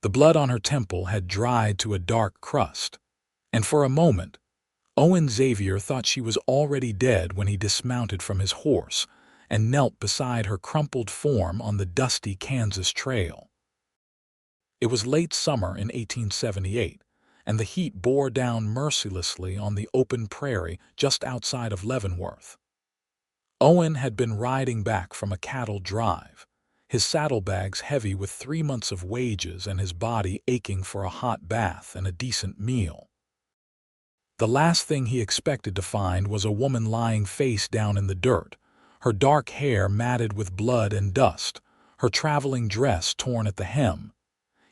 The blood on her temple had dried to a dark crust, and for a moment, Owen Xavier thought she was already dead when he dismounted from his horse and knelt beside her crumpled form on the dusty Kansas trail. It was late summer in 1878, and the heat bore down mercilessly on the open prairie just outside of Leavenworth. Owen had been riding back from a cattle drive, his saddlebags heavy with 3 months of wages and his body aching for a hot bath and a decent meal. The last thing he expected to find was a woman lying face down in the dirt, her dark hair matted with blood and dust, her traveling dress torn at the hem.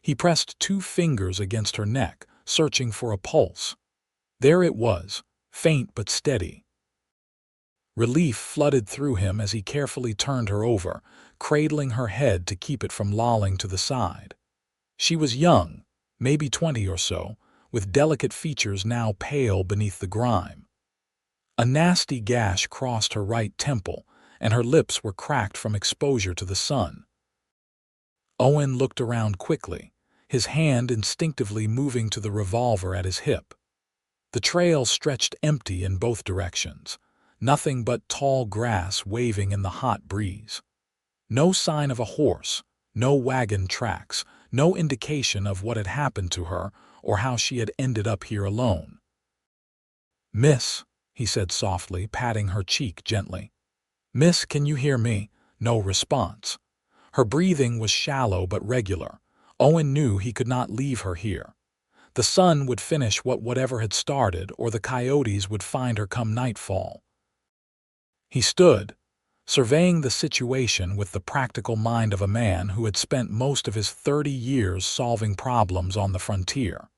He pressed 2 fingers against her neck, searching for a pulse. There it was, faint but steady. Relief flooded through him as he carefully turned her over, cradling her head to keep it from lolling to the side. She was young, maybe 20 or so, with delicate features now pale beneath the grime. A nasty gash crossed her right temple, and her lips were cracked from exposure to the sun. Owen looked around quickly, his hand instinctively moving to the revolver at his hip. The trail stretched empty in both directions, nothing but tall grass waving in the hot breeze. No sign of a horse, no wagon tracks, no indication of what had happened to her or how she had ended up here alone. "Miss," he said softly, patting her cheek gently. "Miss, can you hear me?" No response. Her breathing was shallow but regular. Owen knew he could not leave her here. The sun would finish whatever had started, or the coyotes would find her come nightfall. He stood, surveying the situation with the practical mind of a man who had spent most of his 30 years solving problems on the frontier.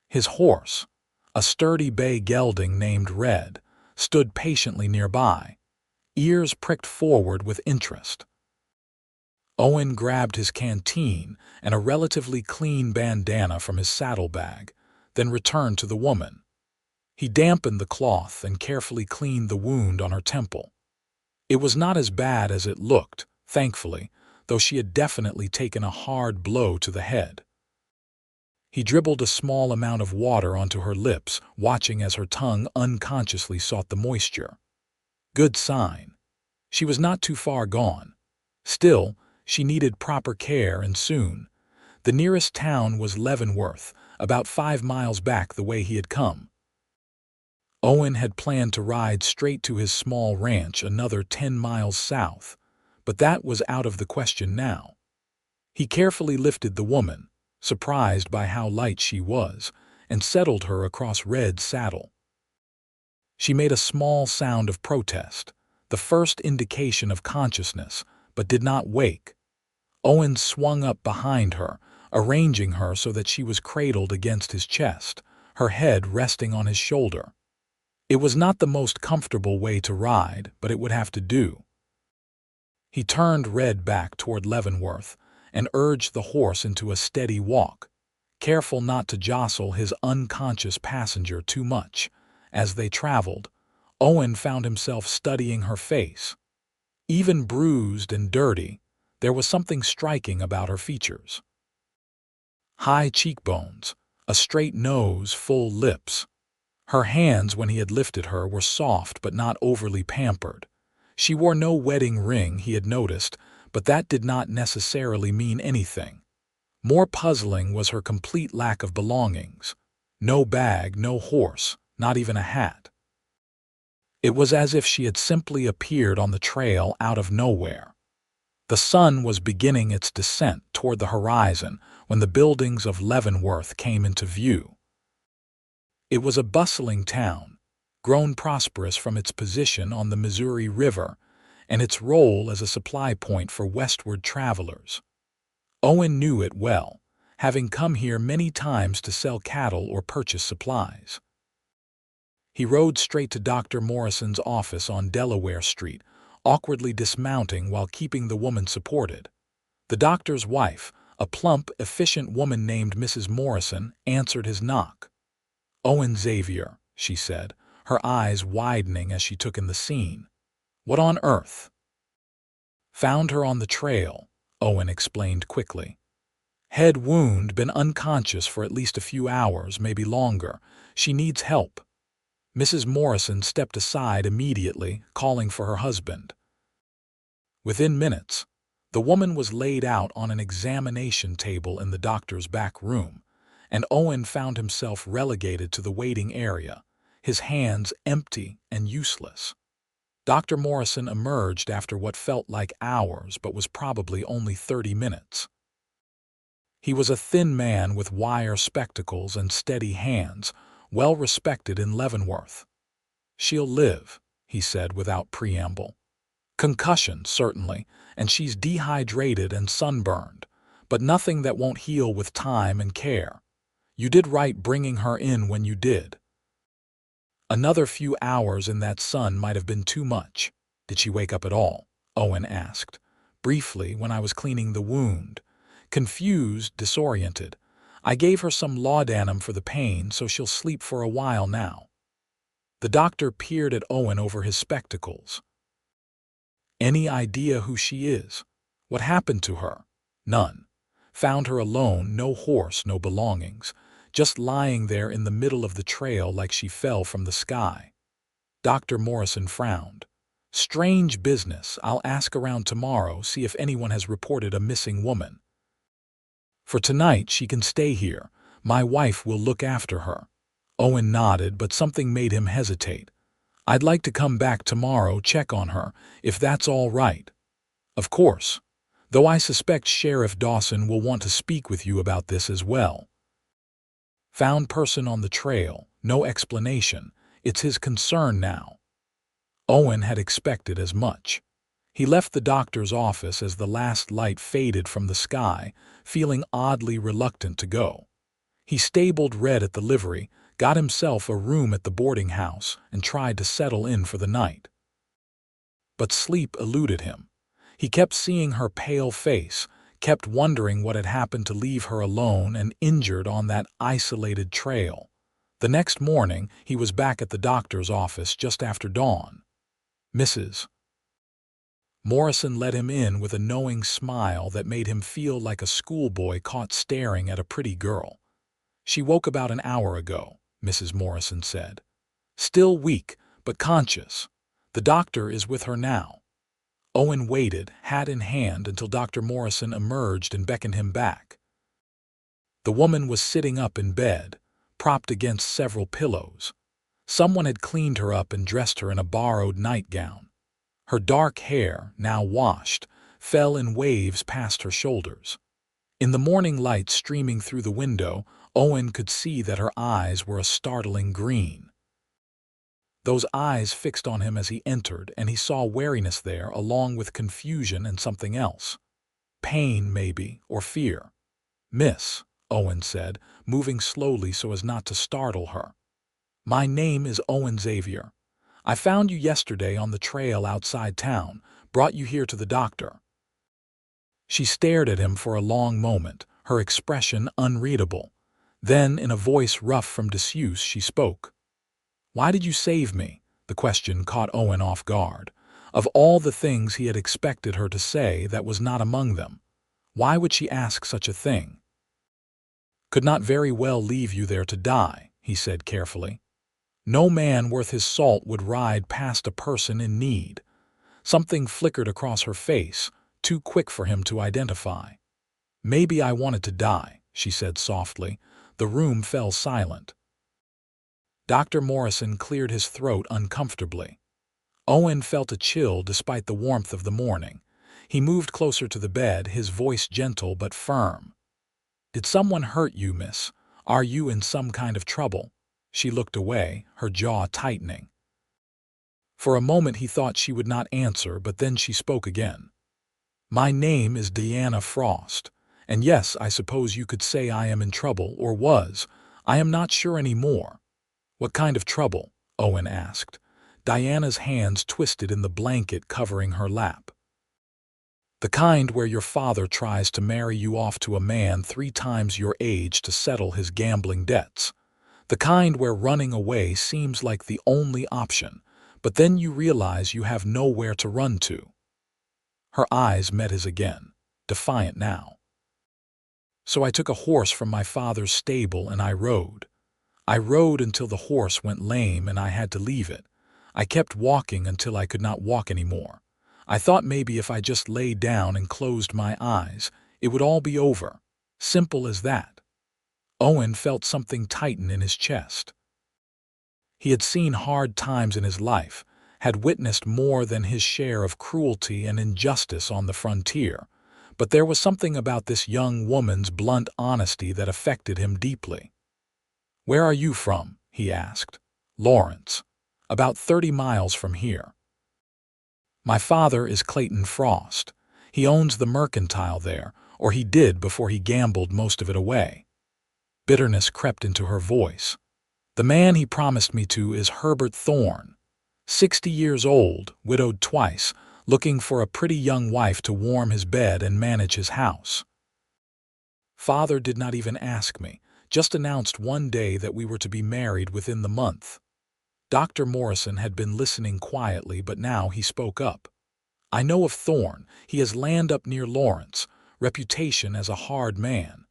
His horse, a sturdy bay gelding named Red, stood patiently nearby, ears pricked forward with interest. Owen grabbed his canteen and a relatively clean bandana from his saddlebag, then returned to the woman. He dampened the cloth and carefully cleaned the wound on her temple. It was not as bad as it looked, thankfully, though she had definitely taken a hard blow to the head. He dribbled a small amount of water onto her lips, watching as her tongue unconsciously sought the moisture. Good sign. She was not too far gone. Still, she needed proper care, and soon. The nearest town was Leavenworth, about 5 miles back the way he had come. Owen had planned to ride straight to his small ranch another 10 miles south, but that was out of the question now. He carefully lifted the woman, surprised by how light she was, and settled her across Red's saddle. She made a small sound of protest, the first indication of consciousness, but did not wake. Owen swung up behind her, arranging her so that she was cradled against his chest, her head resting on his shoulder. It was not the most comfortable way to ride, but it would have to do. He turned Red back toward Leavenworth and urged the horse into a steady walk, careful not to jostle his unconscious passenger too much. As they traveled, Owen found himself studying her face. Even bruised and dirty, there was something striking about her features. High cheekbones, a straight nose, full lips. Her hands, when he had lifted her, were soft but not overly pampered. She wore no wedding ring, he had noticed, but that did not necessarily mean anything. More puzzling was her complete lack of belongings. No bag, no horse, not even a hat. It was as if she had simply appeared on the trail out of nowhere. The sun was beginning its descent toward the horizon when the buildings of Leavenworth came into view. It was a bustling town, grown prosperous from its position on the Missouri River and its role as a supply point for westward travelers. Owen knew it well, having come here many times to sell cattle or purchase supplies. He rode straight to Dr. Morrison's office on Delaware Street, awkwardly dismounting while keeping the woman supported. The doctor's wife, a plump, efficient woman named Mrs. Morrison, answered his knock. "Owen Xavier," she said, her eyes widening as she took in the scene. "What on earth?" "Found her on the trail," Owen explained quickly. Head wound, been unconscious for at least a few hours, maybe longer. She needs help. Mrs. Morrison stepped aside immediately, calling for her husband. Within minutes, the woman was laid out on an examination table in the doctor's back room, and Owen found himself relegated to the waiting area, his hands empty and useless. Dr. Morrison emerged after what felt like hours but was probably only 30 minutes. He was a thin man with wire spectacles and steady hands, well respected in Leavenworth. "She'll live," he said without preamble. "Concussion, certainly, and she's dehydrated and sunburned, but nothing that won't heal with time and care. You did right bringing her in when you did." Another few hours in that sun might have been too much. "Did she wake up at all?" Owen asked. "Briefly, when I was cleaning the wound. Confused, disoriented. I gave her some laudanum for the pain, so she'll sleep for a while now." The doctor peered at Owen over his spectacles. "Any idea who she is? What happened to her?" "None. Found her alone, no horse, no belongings. Just lying there in the middle of the trail like she fell from the sky." Dr. Morrison frowned. "Strange business. I'll ask around tomorrow, see if anyone has reported a missing woman. For tonight she can stay here. My wife will look after her." Owen nodded, but something made him hesitate. "I'd like to come back tomorrow, check on her, if that's all right." "Of course. Though I suspect Sheriff Dawson will want to speak with you about this as well." Found person on the trail, no explanation. It's his concern now. Owen had expected as much. He left the doctor's office as the last light faded from the sky, feeling oddly reluctant to go. He stabled Red at the livery, got himself a room at the boarding house, and tried to settle in for the night. But sleep eluded him. He kept seeing her pale face, kept wondering what had happened to leave her alone and injured on that isolated trail. The next morning, he was back at the doctor's office just after dawn. Mrs. Morrison let him in with a knowing smile that made him feel like a schoolboy caught staring at a pretty girl. "She woke about an hour ago," Mrs. Morrison said. "Still weak, but conscious. The doctor is with her now." Owen waited, hat in hand, until Dr. Morrison emerged and beckoned him back. The woman was sitting up in bed, propped against several pillows. Someone had cleaned her up and dressed her in a borrowed nightgown. Her dark hair, now washed, fell in waves past her shoulders. In the morning light streaming through the window, Owen could see that her eyes were a startling green. Those eyes fixed on him as he entered, and he saw wariness there along with confusion and something else. Pain, maybe, or fear. "Miss," Owen said, moving slowly so as not to startle her. "My name is Owen Xavier. I found you yesterday on the trail outside town, brought you here to the doctor." She stared at him for a long moment, her expression unreadable. Then, in a voice rough from disuse, she spoke. "Why did you save me?" The question caught Owen off guard. Of all the things he had expected her to say, that was not among them. Why would she ask such a thing? "Could not very well leave you there to die," he said carefully. "No man worth his salt would ride past a person in need." Something flickered across her face, too quick for him to identify. "Maybe I wanted to die," she said softly. The room fell silent. Dr. Morrison cleared his throat uncomfortably. Owen felt a chill despite the warmth of the morning. He moved closer to the bed, his voice gentle but firm. "Did someone hurt you, miss? Are you in some kind of trouble?" She looked away, her jaw tightening. For a moment he thought she would not answer, but then she spoke again. "My name is Diana Frost, and yes, I suppose you could say I am in trouble, or was. I am not sure any more." "What kind of trouble?" Owen asked. Diana's hands twisted in the blanket covering her lap. "The kind where your father tries to marry you off to a man 3 times your age to settle his gambling debts. The kind where running away seems like the only option, but then you realize you have nowhere to run to." Her eyes met his again, defiant now. So I took a horse from my father's stable and I rode. I rode until the horse went lame and I had to leave it. I kept walking until I could not walk anymore. I thought maybe if I just lay down and closed my eyes, it would all be over. Simple as that. Owen felt something tighten in his chest. He had seen hard times in his life, had witnessed more than his share of cruelty and injustice on the frontier, but there was something about this young woman's blunt honesty that affected him deeply. "Where are you from?" he asked. "Lawrence. About 30 miles from here." "My father is Clayton Frost. He owns the mercantile there, or he did before he gambled most of it away." Bitterness crept into her voice. "The man he promised me to is Herbert Thorne, 60 years old, widowed twice, looking for a pretty young wife to warm his bed and manage his house. Father did not even ask me, just announced one day that we were to be married within the month." Dr. Morrison had been listening quietly, but now he spoke up. "I know of Thorne. He has land up near Lawrence, reputation as a hard man."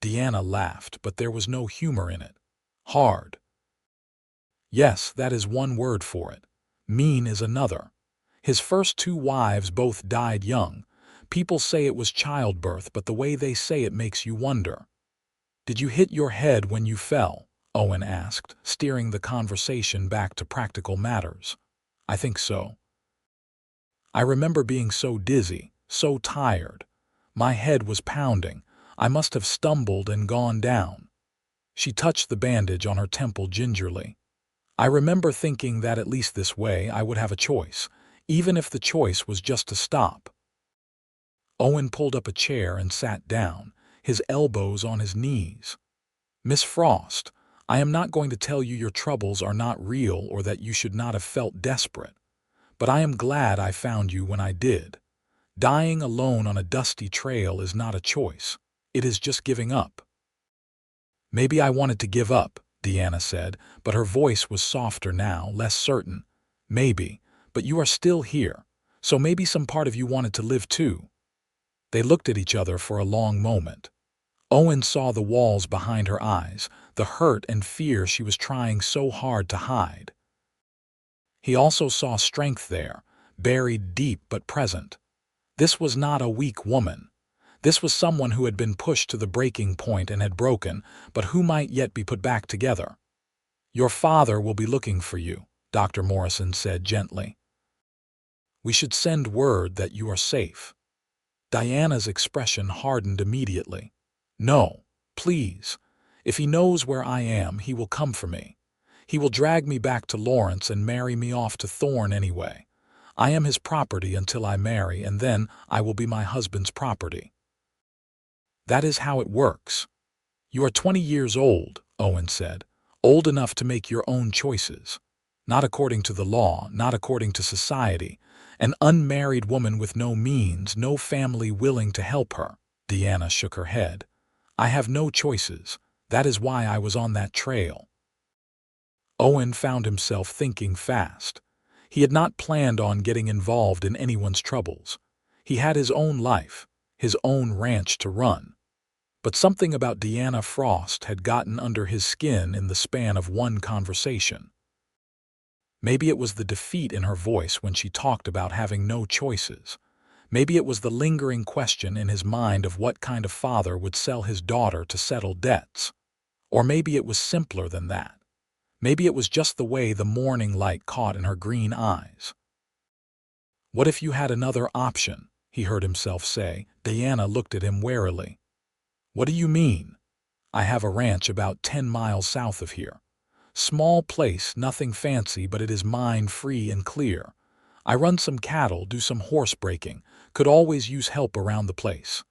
Deanna laughed, but there was no humor in it. "Hard. Yes, that is one word for it. Mean is another. His first 2 wives both died young. People say it was childbirth, but the way they say it makes you wonder." "Did you hit your head when you fell?" Owen asked, steering the conversation back to practical matters. "I think so. I remember being so dizzy, so tired. My head was pounding. I must have stumbled and gone down." She touched the bandage on her temple gingerly. "I remember thinking that at least this way I would have a choice, even if the choice was just to stop." Owen pulled up a chair and sat down, his elbows on his knees. "Miss Frost, I am not going to tell you your troubles are not real or that you should not have felt desperate. But I am glad I found you when I did. Dying alone on a dusty trail is not a choice. It is just giving up." "Maybe I wanted to give up," Deanna said, but her voice was softer now, less certain. "Maybe, but you are still here, so maybe some part of you wanted to live too." They looked at each other for a long moment. Owen saw the walls behind her eyes, the hurt and fear she was trying so hard to hide. He also saw strength there, buried deep but present. This was not a weak woman. This was someone who had been pushed to the breaking point and had broken, but who might yet be put back together. "Your father will be looking for you," Dr. Morrison said gently. "We should send word that you are safe." Diana's expression hardened immediately. "No, please. If he knows where I am, he will come for me. He will drag me back to Lawrence and marry me off to Thorne anyway. I am his property until I marry, and then I will be my husband's property." "That is how it works." "You are 20 years old," Owen said, "old enough to make your own choices. Not according to the law, not according to society. An unmarried woman with no means, no family willing to help her." Deanna shook her head. "I have no choices. That is why I was on that trail." Owen found himself thinking fast. He had not planned on getting involved in anyone's troubles. He had his own life, his own ranch to run. But something about Deanna Frost had gotten under his skin in the span of one conversation. Maybe it was the defeat in her voice when she talked about having no choices. Maybe it was the lingering question in his mind of what kind of father would sell his daughter to settle debts. Or maybe it was simpler than that. Maybe it was just the way the morning light caught in her green eyes. "What if you had another option?" he heard himself say. Diana looked at him warily. "What do you mean?" "I have a ranch about 10 miles south of here. Small place, nothing fancy, but it is mine free and clear. I run some cattle, do some horse breaking, could always use help around the place."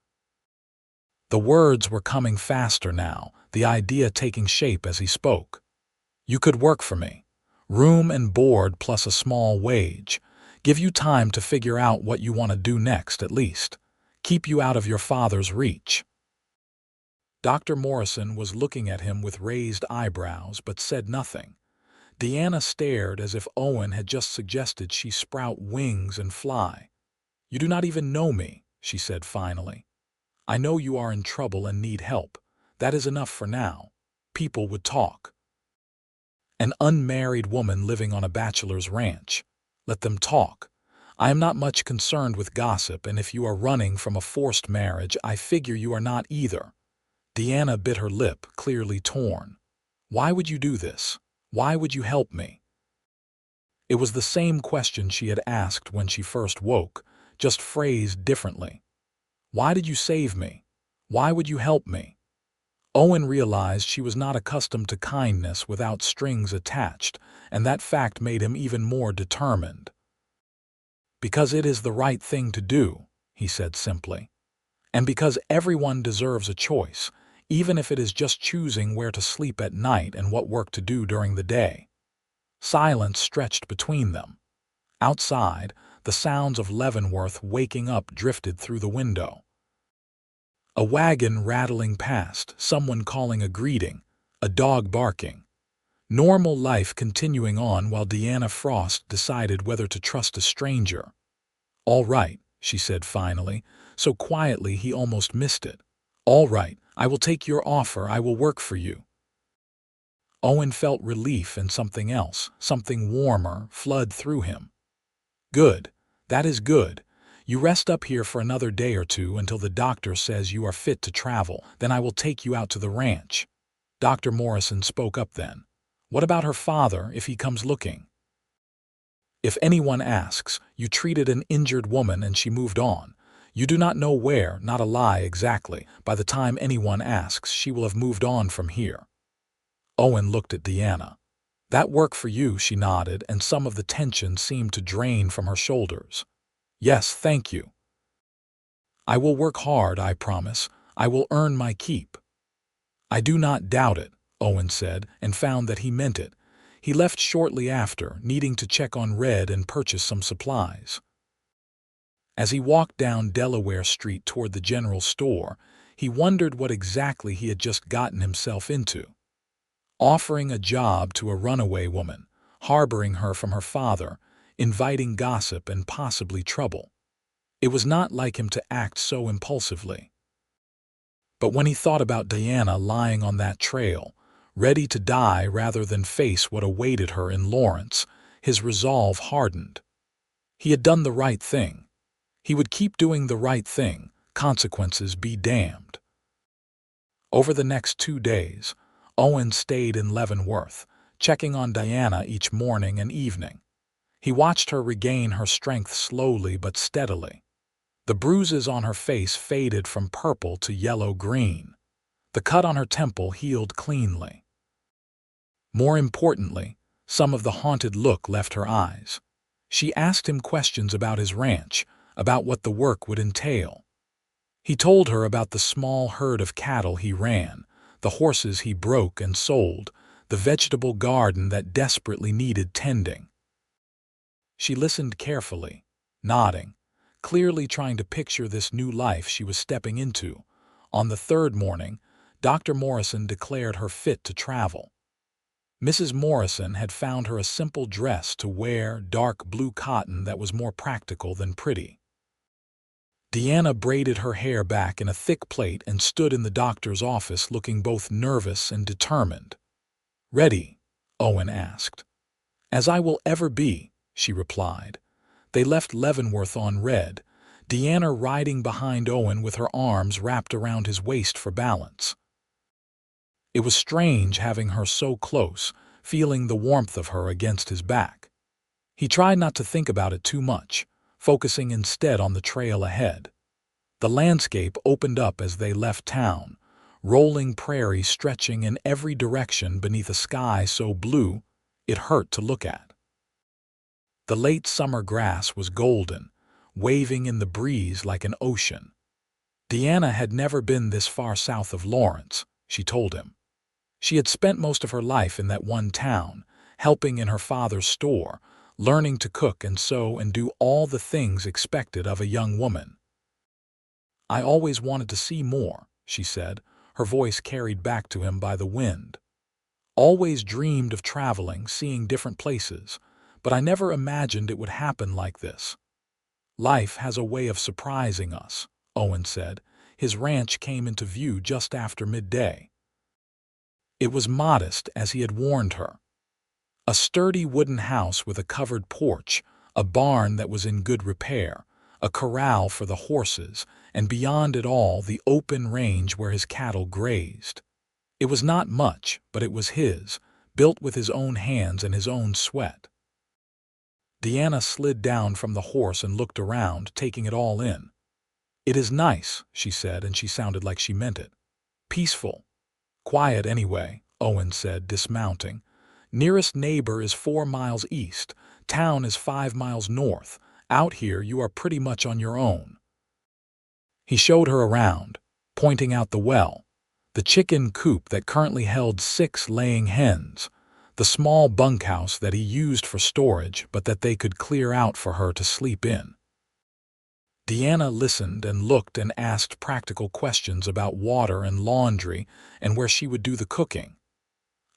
The words were coming faster now, the idea taking shape as he spoke. "You could work for me. Room and board plus a small wage. Give you time to figure out what you want to do next at least. Keep you out of your father's reach." Dr. Morrison was looking at him with raised eyebrows but said nothing. Deanna stared as if Owen had just suggested she sprout wings and fly. "You do not even know me," she said finally. I know you are in trouble and need help. That is enough for now. People would talk. An unmarried woman living on a bachelor's ranch. Let them talk. I am not much concerned with gossip, and if you are running from a forced marriage, I figure you are not either. Deanna bit her lip, clearly torn. Why would you do this? Why would you help me? It was the same question she had asked when she first woke, just phrased differently. Why did you save me? Why would you help me? Owen realized she was not accustomed to kindness without strings attached, and that fact made him even more determined. Because it is the right thing to do, he said simply. And because everyone deserves a choice, even if it is just choosing where to sleep at night and what work to do during the day. Silence stretched between them. Outside, the sounds of Leavenworth waking up drifted through the window. A wagon rattling past, someone calling a greeting, a dog barking. Normal life continuing on while Deanna Frost decided whether to trust a stranger. All right, she said finally, so quietly he almost missed it. All right, I will take your offer, I will work for you. Owen felt relief and something else, something warmer, flood through him. Good, that is good. You rest up here for another day or two until the doctor says you are fit to travel, then I will take you out to the ranch. Dr. Morrison spoke up then. What about her father if he comes looking? If anyone asks, you treated an injured woman and she moved on. You do not know where, not a lie exactly. By the time anyone asks, she will have moved on from here. Owen looked at Deanna. That work for you, she nodded, and some of the tension seemed to drain from her shoulders. Yes, thank you. I will work hard, I promise. I will earn my keep. I do not doubt it, Owen said, and found that he meant it. He left shortly after, needing to check on Red and purchase some supplies. As he walked down Delaware Street toward the general store, he wondered what exactly he had just gotten himself into. Offering a job to a runaway woman, harboring her from her father, inviting gossip and possibly trouble. It was not like him to act so impulsively. But when he thought about Deanna lying on that trail, ready to die rather than face what awaited her in Lawrence, his resolve hardened. He had done the right thing. He would keep doing the right thing, consequences be damned. Over the next 2 days, Owen stayed in Leavenworth, checking on Deanna each morning and evening. He watched her regain her strength slowly but steadily. The bruises on her face faded from purple to yellow-green. The cut on her temple healed cleanly. More importantly, some of the haunted look left her eyes. She asked him questions about his ranch, about what the work would entail. He told her about the small herd of cattle he ran, the horses he broke and sold, the vegetable garden that desperately needed tending. She listened carefully, nodding, clearly trying to picture this new life she was stepping into. On the 3rd morning, Dr. Morrison declared her fit to travel. Mrs. Morrison had found her a simple dress to wear, dark blue cotton that was more practical than pretty. Deanna braided her hair back in a thick plait and stood in the doctor's office looking both nervous and determined. "Ready?" Owen asked. "As I will ever be," she replied. They left Leavenworth on Red, Deanna riding behind Owen with her arms wrapped around his waist for balance. It was strange having her so close, feeling the warmth of her against his back. He tried not to think about it too much, focusing instead on the trail ahead. The landscape opened up as they left town, rolling prairie stretching in every direction beneath a sky so blue it hurt to look at. The late summer grass was golden, waving in the breeze like an ocean. Deanna had never been this far south of Lawrence, she told him. She had spent most of her life in that one town, helping in her father's store, learning to cook and sew and do all the things expected of a young woman. "I always wanted to see more," she said, her voice carried back to him by the wind. "Always dreamed of traveling, seeing different places, but I never imagined it would happen like this." "Life has a way of surprising us," Owen said, his ranch came into view just after midday. It was modest as he had warned her. A sturdy wooden house with a covered porch, a barn that was in good repair, a corral for the horses, and beyond it all the open range where his cattle grazed. It was not much, but it was his, built with his own hands and his own sweat. Deanna slid down from the horse and looked around, taking it all in. "It is nice," she said, and she sounded like she meant it. "Peaceful. Quiet anyway," Owen said, dismounting. "Nearest neighbor is 4 miles east. Town is 5 miles north. Out here you are pretty much on your own." He showed her around, pointing out the well, the chicken coop that currently held 6 laying hens, the small bunkhouse that he used for storage but that they could clear out for her to sleep in. Deanna listened and looked and asked practical questions about water and laundry and where she would do the cooking.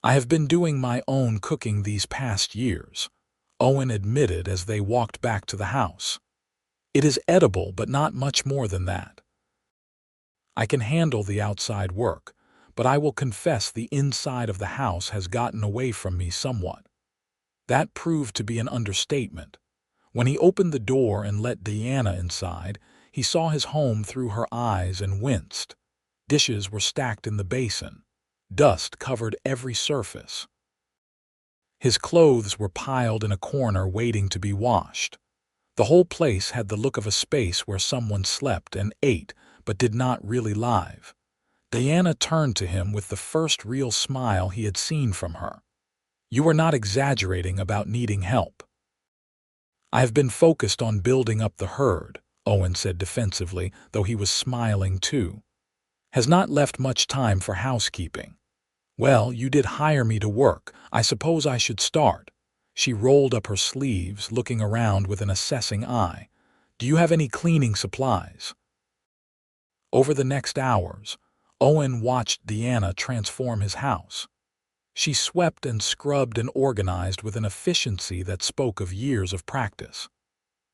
"I have been doing my own cooking these past years," Owen admitted as they walked back to the house. "It is edible, but not much more than that. I can handle the outside work, but I will confess the inside of the house has gotten away from me somewhat." That proved to be an understatement. When he opened the door and let Deanna inside, he saw his home through her eyes and winced. Dishes were stacked in the basin. Dust covered every surface. His clothes were piled in a corner waiting to be washed. The whole place had the look of a space where someone slept and ate but did not really live. Deanna turned to him with the first real smile he had seen from her. "You are not exaggerating about needing help." "I have been focused on building up the herd," Owen said defensively, though he was smiling too. "Has not left much time for housekeeping." "Well, you did hire me to work. I suppose I should start." She rolled up her sleeves, looking around with an assessing eye. "Do you have any cleaning supplies?" Over the next hours, Owen watched Deanna transform his house. She swept and scrubbed and organized with an efficiency that spoke of years of practice.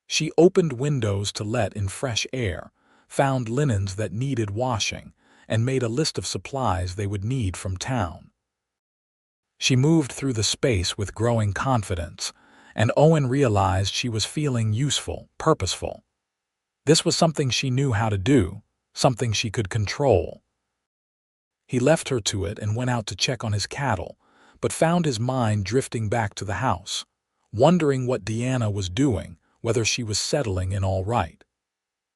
She opened windows to let in fresh air, found linens that needed washing, and made a list of supplies they would need from town. She moved through the space with growing confidence, and Owen realized she was feeling useful, purposeful. This was something she knew how to do, something she could control. He left her to it and went out to check on his cattle, but found his mind drifting back to the house, wondering what Deanna was doing, whether she was settling in all right.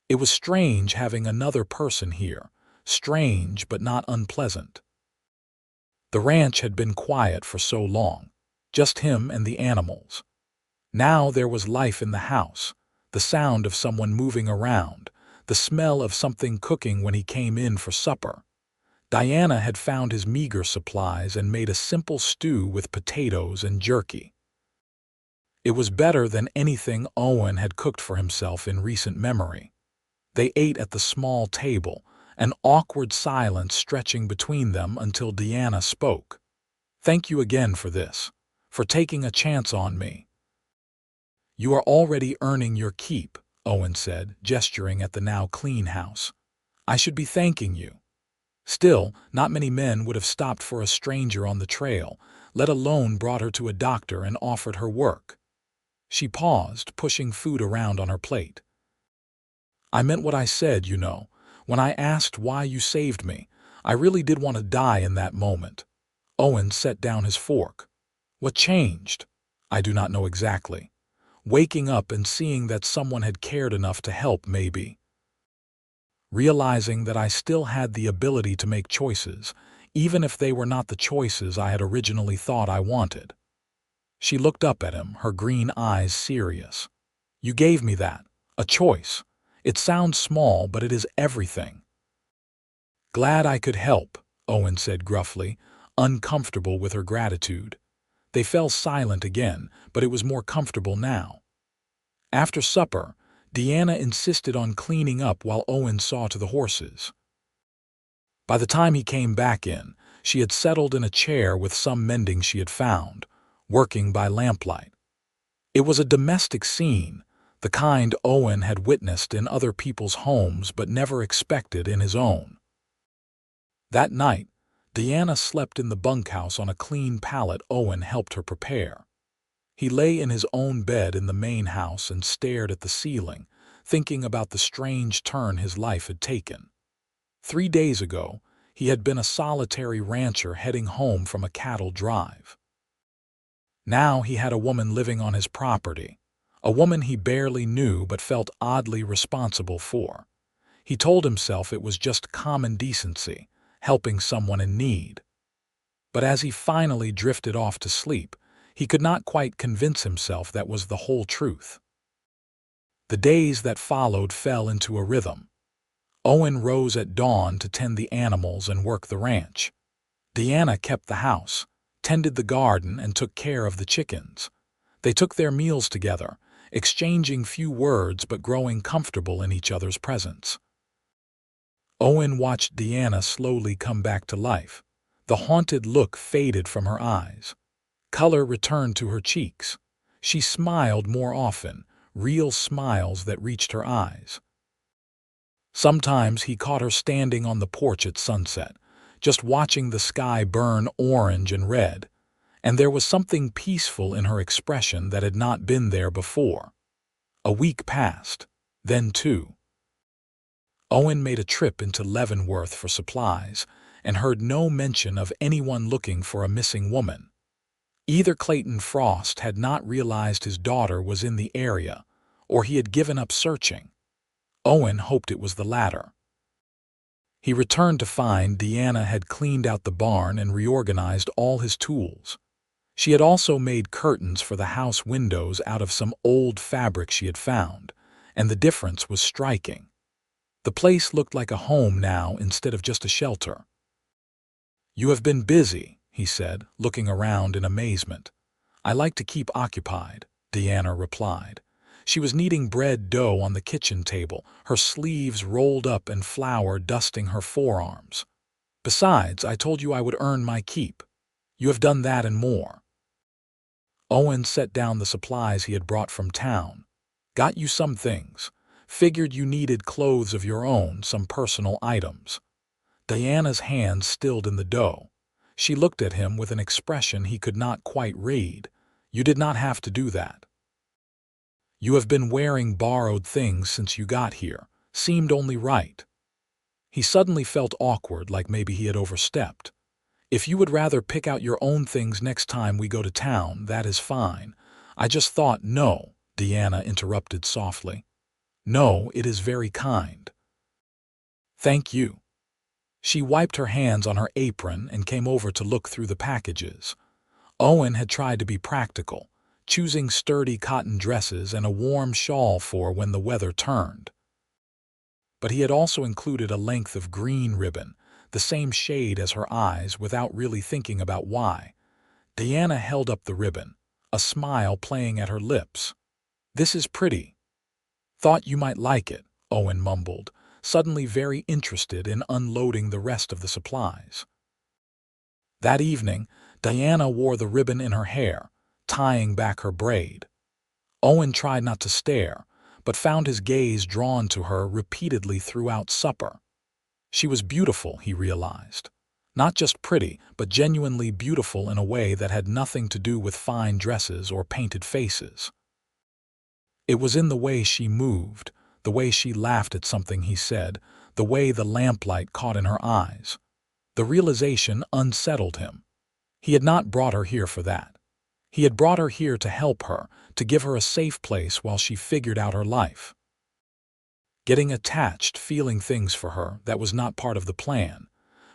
It was strange having another person here, strange but not unpleasant. The ranch had been quiet for so long, just him and the animals. Now there was life in the house, the sound of someone moving around, the smell of something cooking when he came in for supper. Deanna had found his meager supplies and made a simple stew with potatoes and jerky. It was better than anything Owen had cooked for himself in recent memory. They ate at the small table, an awkward silence stretching between them until Deanna spoke. "Thank you again for this, for taking a chance on me." "You are already earning your keep," Owen said, gesturing at the now clean house. "I should be thanking you." Still, not many men would have stopped for a stranger on the trail, let alone brought her to a doctor and offered her work. She paused, pushing food around on her plate. "I meant what I said, you know. When I asked why you saved me, I really did want to die in that moment." Owen set down his fork. "What changed?" "I do not know exactly. Waking up and seeing that someone had cared enough to help, maybe. Realizing that I still had the ability to make choices, even if they were not the choices I had originally thought I wanted." She looked up at him, her green eyes serious. "You gave me that, a choice. It sounds small, but it is everything." "Glad I could help," Owen said gruffly, uncomfortable with her gratitude. They fell silent again, but it was more comfortable now. After supper, Deanna insisted on cleaning up while Owen saw to the horses. By the time he came back in, she had settled in a chair with some mending she had found, working by lamplight. It was a domestic scene, the kind Owen had witnessed in other people's homes but never expected in his own. That night, Deanna slept in the bunkhouse on a clean pallet Owen helped her prepare. He lay in his own bed in the main house and stared at the ceiling, thinking about the strange turn his life had taken. 3 days ago, he had been a solitary rancher heading home from a cattle drive. Now he had a woman living on his property, a woman he barely knew but felt oddly responsible for. He told himself it was just common decency, helping someone in need. But as he finally drifted off to sleep, he could not quite convince himself that was the whole truth. The days that followed fell into a rhythm. Owen rose at dawn to tend the animals and work the ranch. Deanna kept the house, tended the garden, and took care of the chickens. They took their meals together, exchanging few words but growing comfortable in each other's presence. Owen watched Deanna slowly come back to life. The haunted look faded from her eyes. Color returned to her cheeks. She smiled more often, real smiles that reached her eyes. Sometimes he caught her standing on the porch at sunset, just watching the sky burn orange and red, and there was something peaceful in her expression that had not been there before. A week passed, then 2. Owen made a trip into Leavenworth for supplies and heard no mention of anyone looking for a missing woman. Either Clayton Frost had not realized his daughter was in the area, or he had given up searching. Owen hoped it was the latter. He returned to find Deanna had cleaned out the barn and reorganized all his tools. She had also made curtains for the house windows out of some old fabric she had found, and the difference was striking. The place looked like a home now instead of just a shelter. "You have been busy," he said, looking around in amazement. "I like to keep occupied," Deanna replied. She was kneading bread dough on the kitchen table, her sleeves rolled up and flour dusting her forearms. "Besides, I told you I would earn my keep. You have done that and more." Owen set down the supplies he had brought from town. "Got you some things. Figured you needed clothes of your own, some personal items." Diana's hands stilled in the dough. She looked at him with an expression he could not quite read. "You did not have to do that. You have been wearing borrowed things since you got here. Seemed only right." He suddenly felt awkward, like maybe he had overstepped. "If you would rather pick out your own things next time we go to town, that is fine. I just thought—" "No," Deanna interrupted softly. "No, it is very kind. Thank you." She wiped her hands on her apron and came over to look through the packages. Owen had tried to be practical, choosing sturdy cotton dresses and a warm shawl for when the weather turned. But he had also included a length of green ribbon, the same shade as her eyes, without really thinking about why. Deanna held up the ribbon, a smile playing at her lips. "This is pretty. Thought you might like it," Owen mumbled, suddenly very interested in unloading the rest of the supplies. That evening, Diana wore the ribbon in her hair, tying back her braid. Owen tried not to stare, but found his gaze drawn to her repeatedly throughout supper. She was beautiful, he realized. Not just pretty, but genuinely beautiful in a way that had nothing to do with fine dresses or painted faces. It was in the way she moved, the way she laughed at something he said, the way the lamplight caught in her eyes. The realization unsettled him. He had not brought her here for that. He had brought her here to help her, to give her a safe place while she figured out her life. Getting attached, feeling things for her, that was not part of the plan.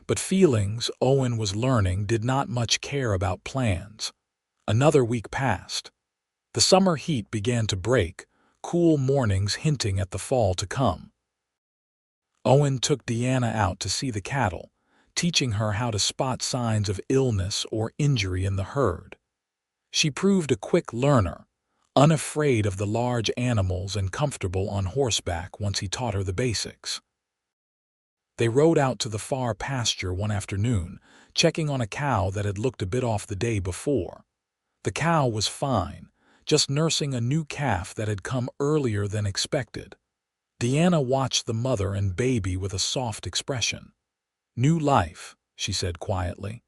But feelings, Owen was learning, did not much care about plans. Another week passed. The summer heat began to break, cool mornings hinting at the fall to come. Owen took Deanna out to see the cattle, teaching her how to spot signs of illness or injury in the herd. She proved a quick learner, unafraid of the large animals and comfortable on horseback once he taught her the basics. They rode out to the far pasture one afternoon, checking on a cow that had looked a bit off the day before. The cow was fine, just nursing a new calf that had come earlier than expected. Deanna watched the mother and baby with a soft expression. "New life," she said quietly.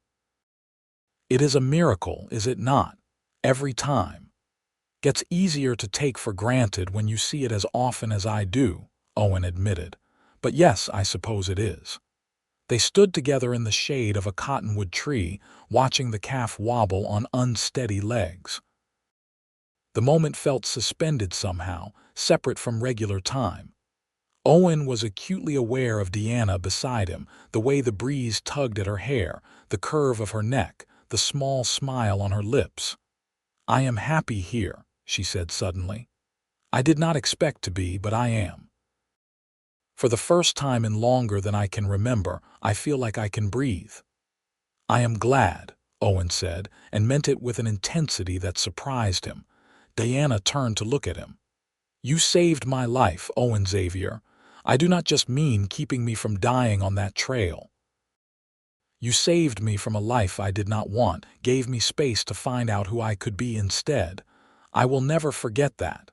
"It is a miracle, is it not? Every time. Gets easier to take for granted when you see it as often as I do," Owen admitted. "But yes, I suppose it is." They stood together in the shade of a cottonwood tree, watching the calf wobble on unsteady legs. The moment felt suspended somehow, separate from regular time. Owen was acutely aware of Deanna beside him, the way the breeze tugged at her hair, the curve of her neck, the small smile on her lips. "I am happy here," she said suddenly. "I did not expect to be, but I am. For the first time in longer than I can remember, I feel like I can breathe." "I am glad," Owen said, and meant it with an intensity that surprised him. Diana turned to look at him. "You saved my life, Owen Xavier. I do not just mean keeping me from dying on that trail. You saved me from a life I did not want, gave me space to find out who I could be instead. I will never forget that."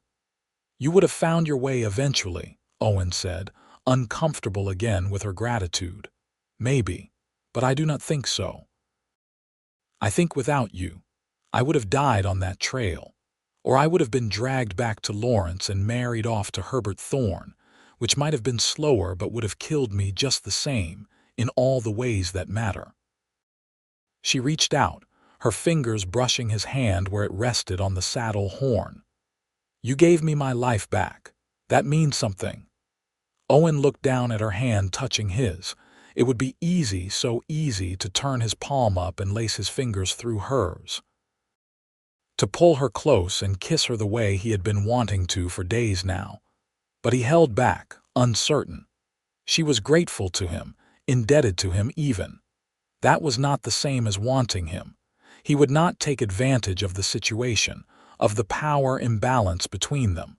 "You would have found your way eventually," Owen said, uncomfortable again with her gratitude. "Maybe, but I do not think so. I think without you, I would have died on that trail. Or I would have been dragged back to Lawrence and married off to Herbert Thorne, which might have been slower but would have killed me just the same, in all the ways that matter." She reached out, her fingers brushing his hand where it rested on the saddle horn. "You gave me my life back. That means something." Owen looked down at her hand touching his. It would be easy, so easy, to turn his palm up and lace his fingers through hers, to pull her close and kiss her the way he had been wanting to for days now. But he held back, uncertain. She was grateful to him, indebted to him even. That was not the same as wanting him. He would not take advantage of the situation, of the power imbalance between them.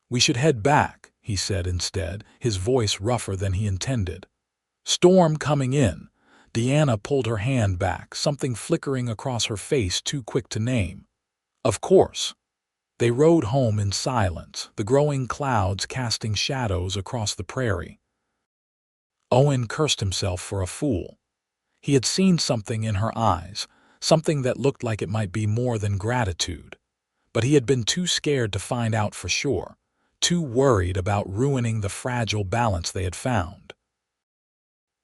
"We should head back," he said instead, his voice rougher than he intended. "Storm coming in." Deanna pulled her hand back, something flickering across her face too quick to name. "Of course." They rode home in silence, the growing clouds casting shadows across the prairie. Owen cursed himself for a fool. He had seen something in her eyes, something that looked like it might be more than gratitude. But he had been too scared to find out for sure, too worried about ruining the fragile balance they had found.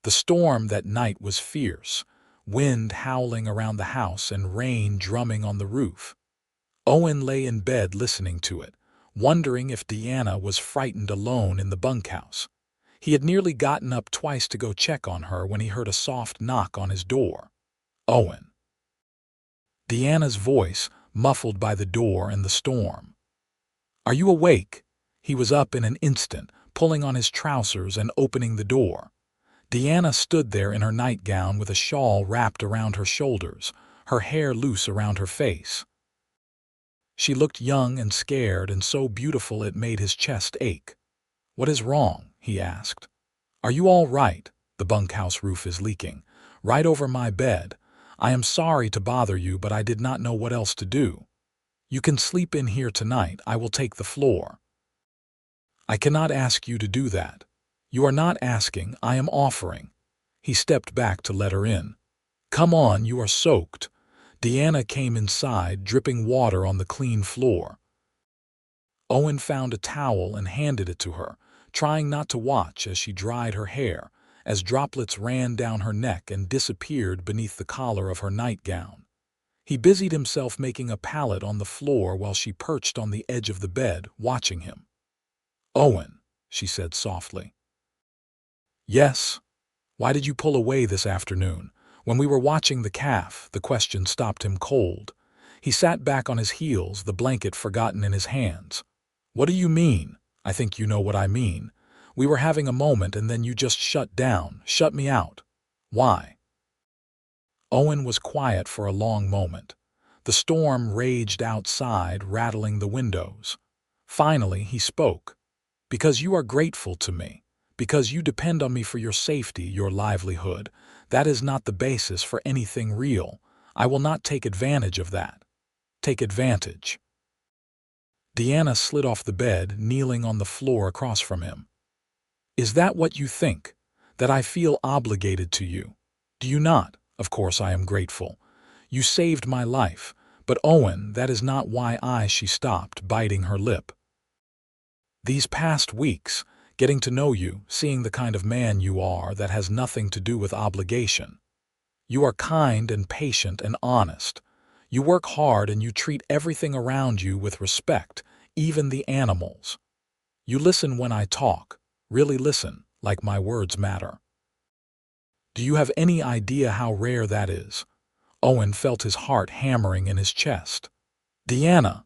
The storm that night was fierce, wind howling around the house and rain drumming on the roof. Owen lay in bed listening to it, wondering if Deanna was frightened alone in the bunkhouse. He had nearly gotten up twice to go check on her when he heard a soft knock on his door. "Owen." Deanna's voice, muffled by the door and the storm. "Are you awake?" He was up in an instant, pulling on his trousers and opening the door. Deanna stood there in her nightgown with a shawl wrapped around her shoulders, her hair loose around her face. She looked young and scared and so beautiful it made his chest ache. "What is wrong?" he asked. "Are you all right? The bunkhouse roof is leaking. Right over my bed. I am sorry to bother you, but I did not know what else to do. You can sleep in here tonight. I will take the floor." "I cannot ask you to do that." "You are not asking, I am offering." He stepped back to let her in. "Come on, you are soaked." Deanna came inside, dripping water on the clean floor. Owen found a towel and handed it to her, trying not to watch as she dried her hair, as droplets ran down her neck and disappeared beneath the collar of her nightgown. He busied himself making a pallet on the floor while she perched on the edge of the bed, watching him. "Owen," she said softly. "Yes? Why did you pull away this afternoon? When we were watching the calf," the question stopped him cold. He sat back on his heels, the blanket forgotten in his hands. "What do you mean?" "I think you know what I mean. We were having a moment and then you just shut down, shut me out. Why?" Owen was quiet for a long moment. The storm raged outside, rattling the windows. Finally, he spoke. "Because you are grateful to me. Because you depend on me for your safety, your livelihood. That is not the basis for anything real. I will not take advantage of that." take advantage. Deanna slid off the bed, kneeling on the floor across from him. Is that what you think? That I feel obligated to you? Do you not? Of course I am grateful. You saved my life. But Owen, that is not why she stopped, biting her lip. These past weeks, getting to know you, seeing the kind of man you are, that has nothing to do with obligation. You are kind and patient and honest. You work hard and you treat everything around you with respect, even the animals. You listen when I talk, really listen, like my words matter. Do you have any idea how rare that is? Owen felt his heart hammering in his chest. Deanna,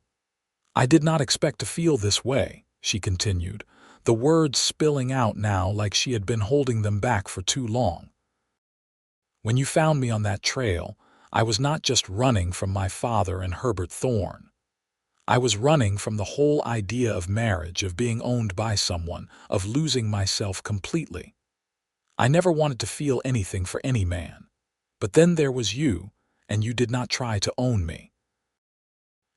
I did not expect to feel this way, she continued, the words spilling out now like she had been holding them back for too long. When you found me on that trail, I was not just running from my father and Herbert Thorne. I was running from the whole idea of marriage, of being owned by someone, of losing myself completely. I never wanted to feel anything for any man. But then there was you, and you did not try to own me.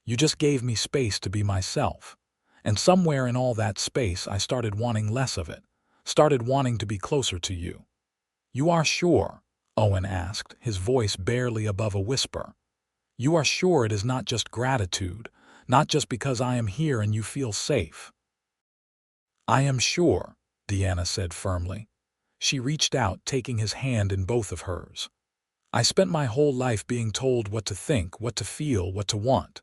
You just gave me space to be myself. And somewhere in all that space I started wanting less of it, started wanting to be closer to you. You are sure? Owen asked, his voice barely above a whisper. You are sure it is not just gratitude, not just because I am here and you feel safe? I am sure, Deanna said firmly. She reached out, taking his hand in both of hers. I spent my whole life being told what to think, what to feel, what to want.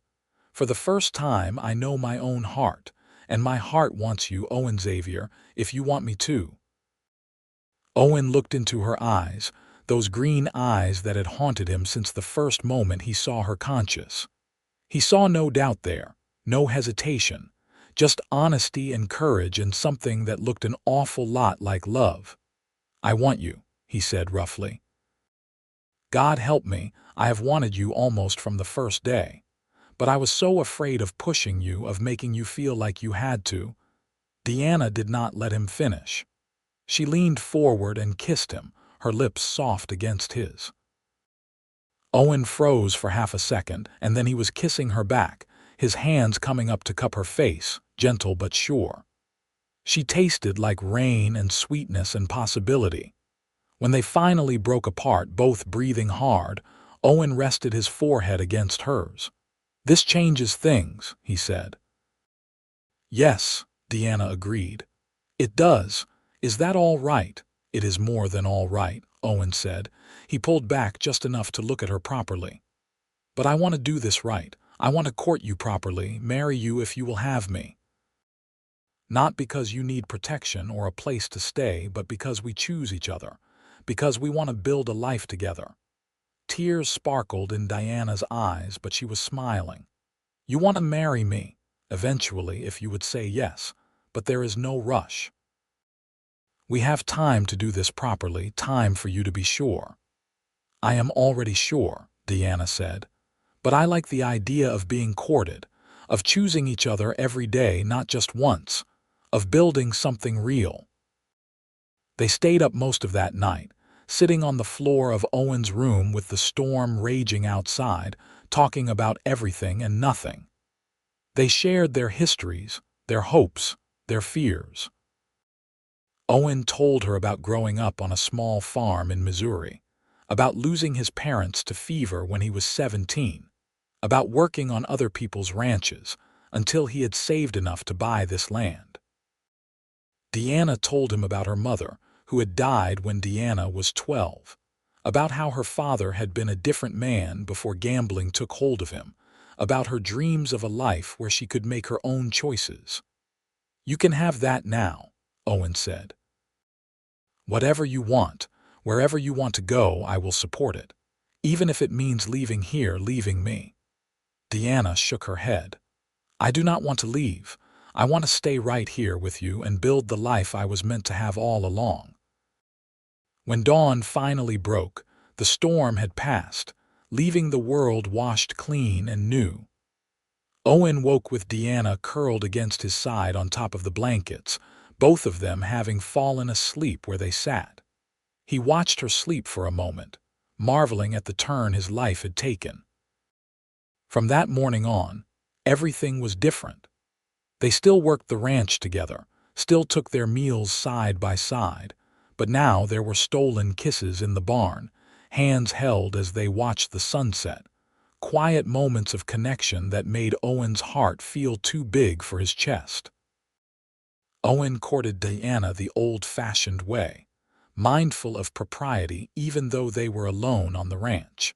For the first time, I know my own heart, and my heart wants you, Owen Xavier, if you want me to. Owen looked into her eyes, those green eyes that had haunted him since the first moment he saw her conscious. He saw no doubt there, no hesitation, just honesty and courage and something that looked an awful lot like love. I want you, he said roughly. God help me, I have wanted you almost from the first day. But I was so afraid of pushing you, of making you feel like you had to. Deanna did not let him finish. She leaned forward and kissed him, her lips soft against his. Owen froze for half a second, and then he was kissing her back, his hands coming up to cup her face, gentle but sure. She tasted like rain and sweetness and possibility. When they finally broke apart, both breathing hard, Owen rested his forehead against hers. This changes things, he said. Yes, Deanna agreed. It does. Is that all right? It is more than all right, Owen said. He pulled back just enough to look at her properly. But I want to do this right. I want to court you properly, marry you if you will have me. Not because you need protection or a place to stay, but because we choose each other, because we want to build a life together. Tears sparkled in Diana's eyes, but she was smiling. You want to marry me, eventually, if you would say yes, but there is no rush. We have time to do this properly, time for you to be sure. I am already sure, Deanna said, but I like the idea of being courted, of choosing each other every day, not just once, of building something real. They stayed up most of that night, sitting on the floor of Owen's room with the storm raging outside, talking about everything and nothing. They shared their histories, their hopes, their fears. Owen told her about growing up on a small farm in Missouri, about losing his parents to fever when he was 17, about working on other people's ranches until he had saved enough to buy this land. Deanna told him about her mother, who had died when Deanna was 12, about how her father had been a different man before gambling took hold of him, about her dreams of a life where she could make her own choices. You can have that now, Owen said. Whatever you want, wherever you want to go, I will support it, even if it means leaving here, leaving me. Deanna shook her head. I do not want to leave. I want to stay right here with you and build the life I was meant to have all along. When dawn finally broke, the storm had passed, leaving the world washed clean and new. Owen woke with Deanna curled against his side on top of the blankets, both of them having fallen asleep where they sat. He watched her sleep for a moment, marveling at the turn his life had taken. From that morning on, everything was different. They still worked the ranch together, still took their meals side by side, but now there were stolen kisses in the barn, hands held as they watched the sunset, quiet moments of connection that made Owen's heart feel too big for his chest. Owen courted Diana the old-fashioned way, mindful of propriety even though they were alone on the ranch.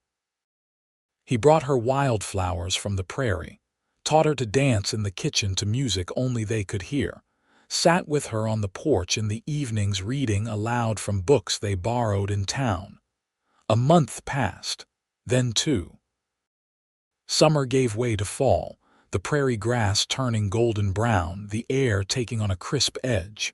He brought her wildflowers from the prairie, taught her to dance in the kitchen to music only they could hear, sat with her on the porch in the evenings reading aloud from books they borrowed in town. A month passed, then two. Summer gave way to fall, the prairie grass turning golden brown, the air taking on a crisp edge.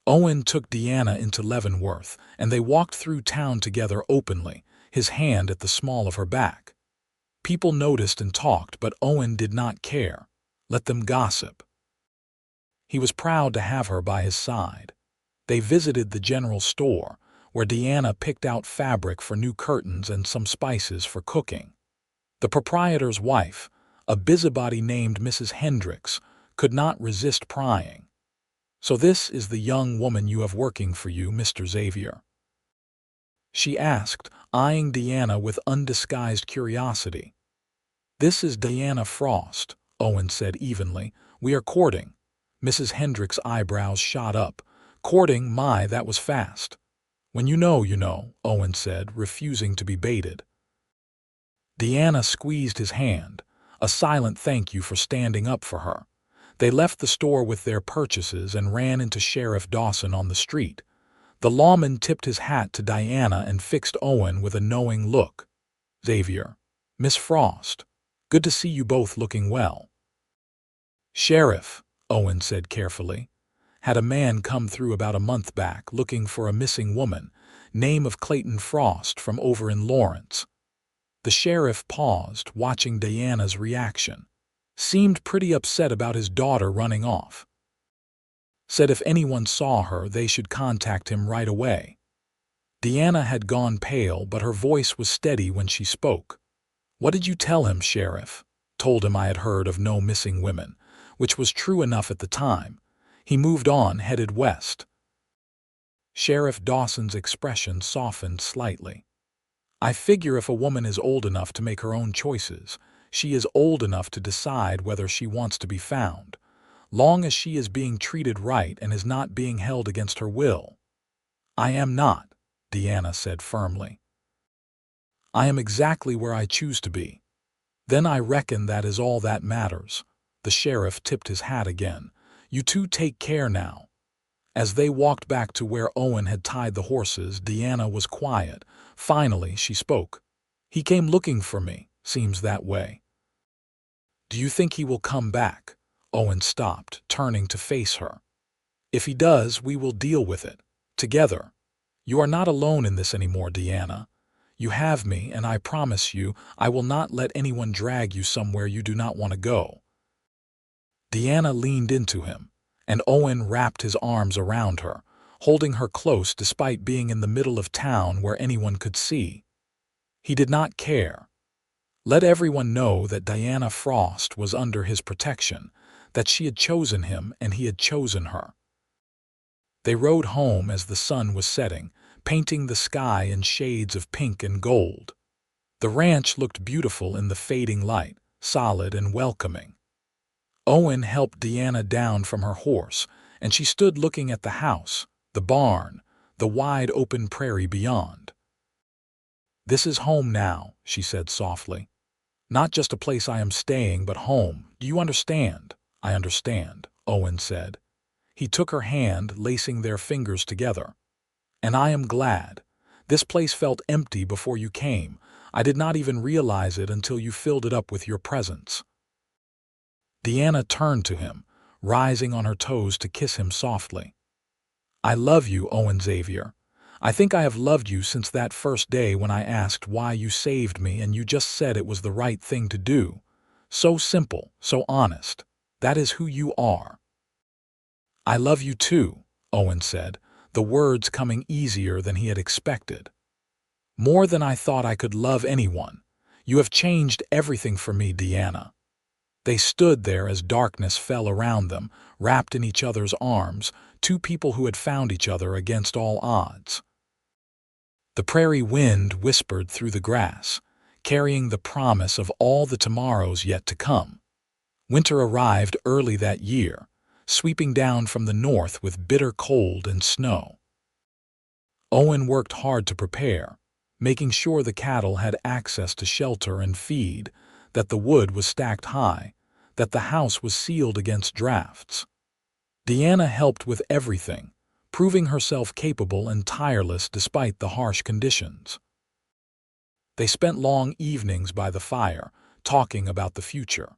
Owen took Deanna into Leavenworth, and they walked through town together openly, his hand at the small of her back. People noticed and talked, but Owen did not care. Let them gossip. He was proud to have her by his side. They visited the general store, where Deanna picked out fabric for new curtains and some spices for cooking. The proprietor's wife, a busybody named Mrs. Hendricks, could not resist prying. "So this is the young woman you have working for you, Mr. Xavier?" she asked, eyeing Deanna with undisguised curiosity. "This is Diana Frost," Owen said evenly. "We are courting." Mrs. Hendricks' eyebrows shot up. "Courting? My, that was fast." "When you know," Owen said, refusing to be baited. Deanna squeezed his hand, a silent thank you for standing up for her. They left the store with their purchases and ran into Sheriff Dawson on the street. The lawman tipped his hat to Diana and fixed Owen with a knowing look. "Xavier, Miss Frost, good to see you both looking well." "Sheriff," Owen said carefully, "had a man come through about a month back looking for a missing woman, name of Clayton Frost, from over in Lawrence." The sheriff paused, watching Diana's reaction. Seemed pretty upset about his daughter running off. Said if anyone saw her, they should contact him right away. Deanna had gone pale, but her voice was steady when she spoke. "What did you tell him, Sheriff?" "Told him I had heard of no missing women," which was true enough at the time. He moved on, headed west. Sheriff Dawson's expression softened slightly. "I figure if a woman is old enough to make her own choices, she is old enough to decide whether she wants to be found, long as she is being treated right and is not being held against her will." "I am not," Deanna said firmly. "I am exactly where I choose to be." "Then I reckon that is all that matters." The sheriff tipped his hat again. "You two take care now." As they walked back to where Owen had tied the horses, Deanna was quiet. Finally, she spoke. "He came looking for me. Seems that way." "Do you think he will come back?" Owen stopped, turning to face her. "If he does, we will deal with it. Together. You are not alone in this anymore, Deanna. You have me, and I promise you I will not let anyone drag you somewhere you do not want to go." Deanna leaned into him, and Owen wrapped his arms around her, holding her close despite being in the middle of town where anyone could see. He did not care. Let everyone know that Diana Frost was under his protection, that she had chosen him and he had chosen her. They rode home as the sun was setting, painting the sky in shades of pink and gold. The ranch looked beautiful in the fading light, solid and welcoming. Owen helped Deanna down from her horse, and she stood looking at the house, the barn, the wide open prairie beyond. "This is home now," she said softly. "Not just a place I am staying, but home. Do you understand?" "I understand," Owen said. He took her hand, lacing their fingers together. "And I am glad. This place felt empty before you came. I did not even realize it until you filled it up with your presence." Deanna turned to him, rising on her toes to kiss him softly. "I love you, Owen Xavier. I think I have loved you since that first day when I asked why you saved me and you just said it was the right thing to do. So simple, so honest. That is who you are." "I love you too," Owen said, the words coming easier than he had expected. "More than I thought I could love anyone. You have changed everything for me, Deanna." They stood there as darkness fell around them, wrapped in each other's arms, two people who had found each other against all odds. The prairie wind whispered through the grass, carrying the promise of all the tomorrows yet to come. Winter arrived early that year, sweeping down from the north with bitter cold and snow. Owen worked hard to prepare, making sure the cattle had access to shelter and feed, that the wood was stacked high, that the house was sealed against drafts. Deanna helped with everything, proving herself capable and tireless despite the harsh conditions. They spent long evenings by the fire, talking about the future.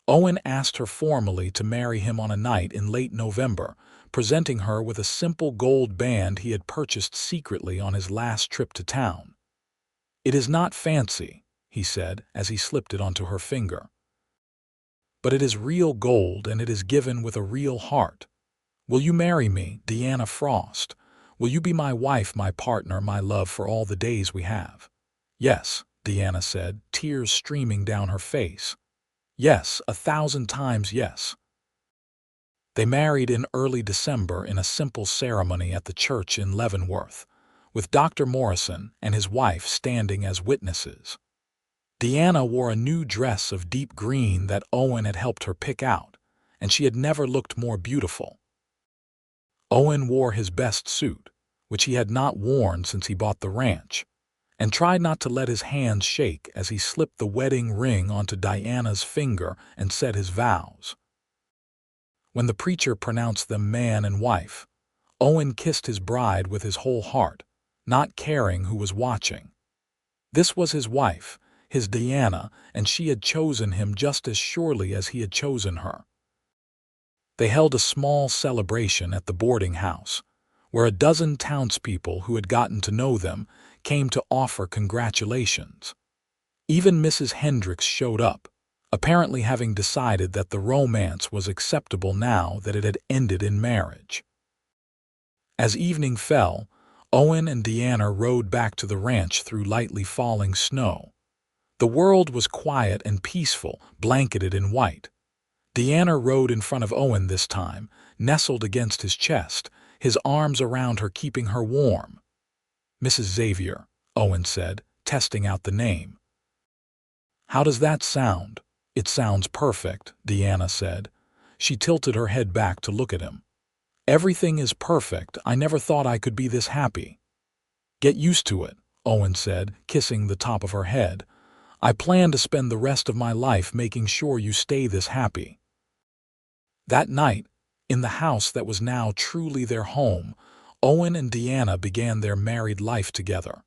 Owen asked her formally to marry him on a night in late November, presenting her with a simple gold band he had purchased secretly on his last trip to town. "It is not fancy," he said as he slipped it onto her finger. "But it is real gold, and it is given with a real heart. Will you marry me, Deanna Frost? Will you be my wife, my partner, my love for all the days we have?" "Yes," Deanna said, tears streaming down her face. "Yes, 1,000 times yes." They married in early December in a simple ceremony at the church in Leavenworth, with Dr. Morrison and his wife standing as witnesses. Deanna wore a new dress of deep green that Owen had helped her pick out, and she had never looked more beautiful. Owen wore his best suit, which he had not worn since he bought the ranch, and tried not to let his hands shake as he slipped the wedding ring onto Diana's finger and said his vows. When the preacher pronounced them man and wife, Owen kissed his bride with his whole heart, not caring who was watching. This was his wife, his Deanna, and she had chosen him just as surely as he had chosen her. They held a small celebration at the boarding house, where a dozen townspeople who had gotten to know them came to offer congratulations. Even Mrs. Hendricks showed up, apparently having decided that the romance was acceptable now that it had ended in marriage. As evening fell, Owen and Deanna rode back to the ranch through lightly falling snow. The world was quiet and peaceful, blanketed in white. Deanna rode in front of Owen this time, nestled against his chest, his arms around her keeping her warm. "Mrs. Xavier," Owen said, testing out the name. "How does that sound?" "It sounds perfect," Deanna said. She tilted her head back to look at him. "Everything is perfect. I never thought I could be this happy." "Get used to it," Owen said, kissing the top of her head. "I plan to spend the rest of my life making sure you stay this happy." That night, in the house that was now truly their home, Owen and Deanna began their married life together.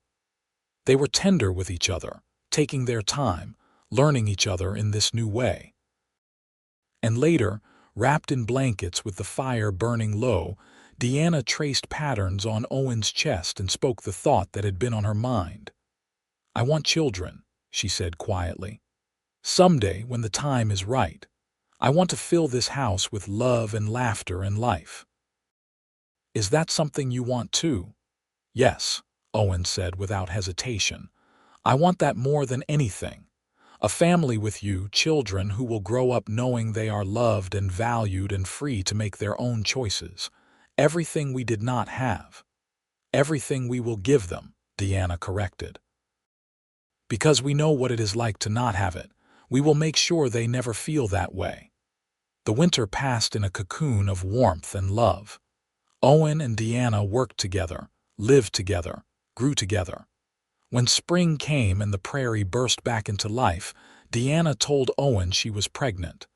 They were tender with each other, taking their time, learning each other in this new way. And later, wrapped in blankets with the fire burning low, Deanna traced patterns on Owen's chest and spoke the thought that had been on her mind. "I want children," she said quietly. "Someday, when the time is right, I want to fill this house with love and laughter and life." "Is that something you want too?" "Yes," Owen said without hesitation. "I want that more than anything. A family with you, children who will grow up knowing they are loved and valued and free to make their own choices. Everything we did not have. Everything we will give them," Deanna corrected. "Because we know what it is like to not have it. We will make sure they never feel that way." The winter passed in a cocoon of warmth and love. Owen and Deanna worked together, lived together, grew together. When spring came and the prairie burst back into life, Deanna told Owen she was pregnant.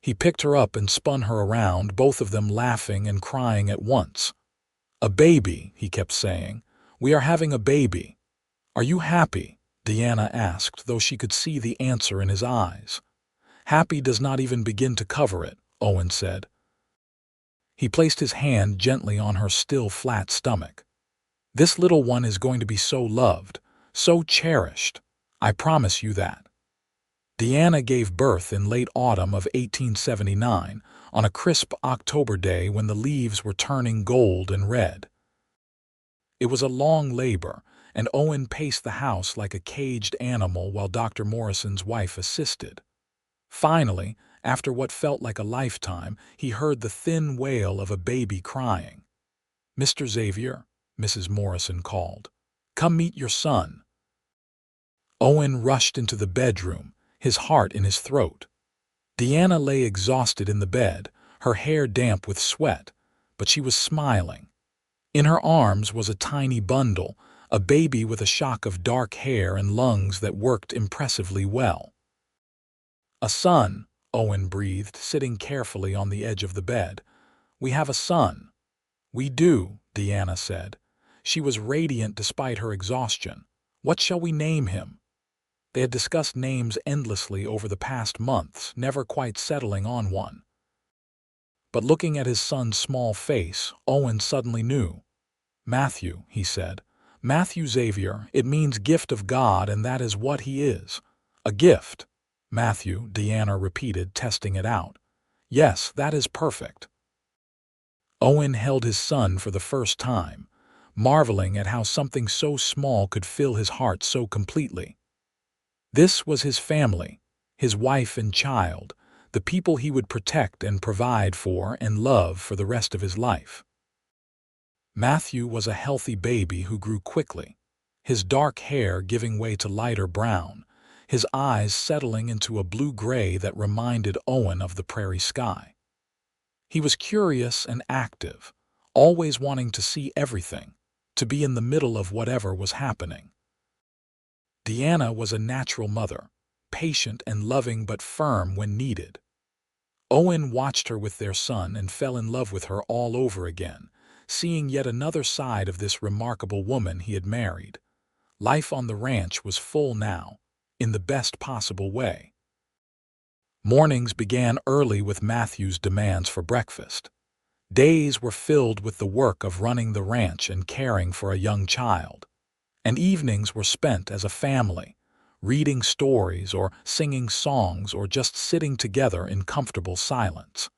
He picked her up and spun her around, both of them laughing and crying at once. "A baby," he kept saying. "We are having a baby." "Are you happy?" Deanna asked, though she could see the answer in his eyes. "Happy does not even begin to cover it," Owen said. He placed his hand gently on her still flat stomach. "This little one is going to be so loved, so cherished. I promise you that." Deanna gave birth in late autumn of 1879, on a crisp October day when the leaves were turning gold and red. It was a long labor, and Owen paced the house like a caged animal while Dr. Morrison's wife assisted. Finally, after what felt like a lifetime, he heard the thin wail of a baby crying. "Mr. Xavier," Mrs. Morrison called. "Come meet your son." Owen rushed into the bedroom, his heart in his throat. Deanna lay exhausted in the bed, her hair damp with sweat, but she was smiling. In her arms was a tiny bundle, a baby with a shock of dark hair and lungs that worked impressively well. "A son," Owen breathed, sitting carefully on the edge of the bed. "We have a son." "We do," Deanna said. She was radiant despite her exhaustion. "What shall we name him?" They had discussed names endlessly over the past months, never quite settling on one. But looking at his son's small face, Owen suddenly knew. "Matthew," he said. "Matthew Xavier, it means gift of God, and that is what he is. A gift." "Matthew," Deanna repeated, testing it out. "Yes, that is perfect." Owen held his son for the first time, marveling at how something so small could fill his heart so completely. This was his family, his wife and child, the people he would protect and provide for and love for the rest of his life. Matthew was a healthy baby who grew quickly, his dark hair giving way to lighter brown, his eyes settling into a blue-gray that reminded Owen of the prairie sky. He was curious and active, always wanting to see everything, to be in the middle of whatever was happening. Deanna was a natural mother, patient and loving but firm when needed. Owen watched her with their son and fell in love with her all over again, seeing yet another side of this remarkable woman he had married. Life on the ranch was full now, in the best possible way. Mornings began early with Matthew's demands for breakfast. Days were filled with the work of running the ranch and caring for a young child. And evenings were spent as a family, reading stories or singing songs or just sitting together in comfortable silence.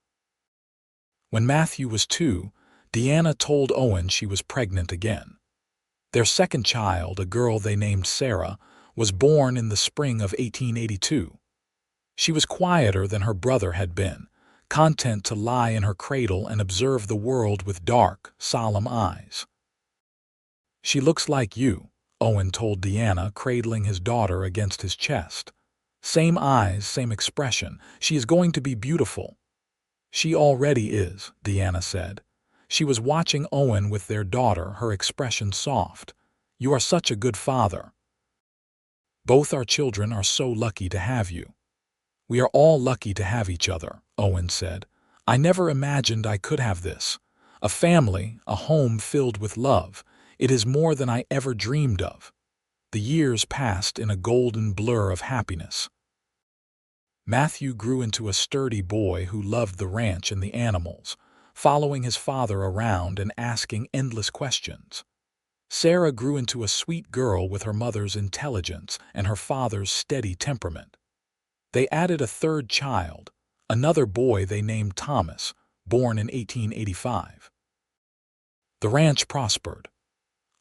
When Matthew was 2, Deanna told Owen she was pregnant again. Their second child, a girl they named Sarah, was born in the spring of 1882. She was quieter than her brother had been, content to lie in her cradle and observe the world with dark, solemn eyes. "She looks like you," Owen told Deanna, cradling his daughter against his chest. "Same eyes, same expression. She is going to be beautiful." "She already is," Deanna said. She was watching Owen with their daughter, her expression soft. "You are such a good father. Both our children are so lucky to have you." "We are all lucky to have each other," Owen said. "I never imagined I could have this. A family, a home filled with love. It is more than I ever dreamed of." The years passed in a golden blur of happiness. Matthew grew into a sturdy boy who loved the ranch and the animals, following his father around and asking endless questions. Sarah grew into a sweet girl with her mother's intelligence and her father's steady temperament. They added a third child, another boy they named Thomas, born in 1885. The ranch prospered.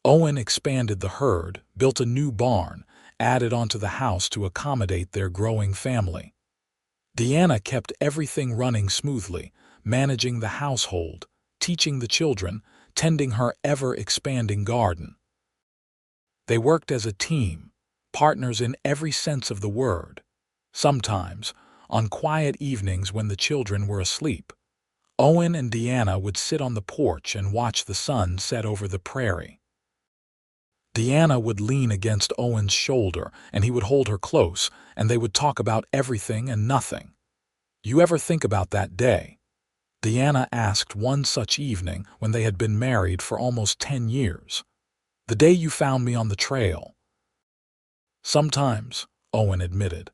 Owen expanded the herd, built a new barn, added onto the house to accommodate their growing family. Deanna kept everything running smoothly, managing the household, teaching the children, tending her ever-expanding garden. They worked as a team, partners in every sense of the word. Sometimes, on quiet evenings when the children were asleep, Owen and Deanna would sit on the porch and watch the sun set over the prairie. Deanna would lean against Owen's shoulder, and he would hold her close, and they would talk about everything and nothing. "You ever think about that day?" Deanna asked one such evening when they had been married for almost 10 years. "The day you found me on the trail." "Sometimes," Owen admitted.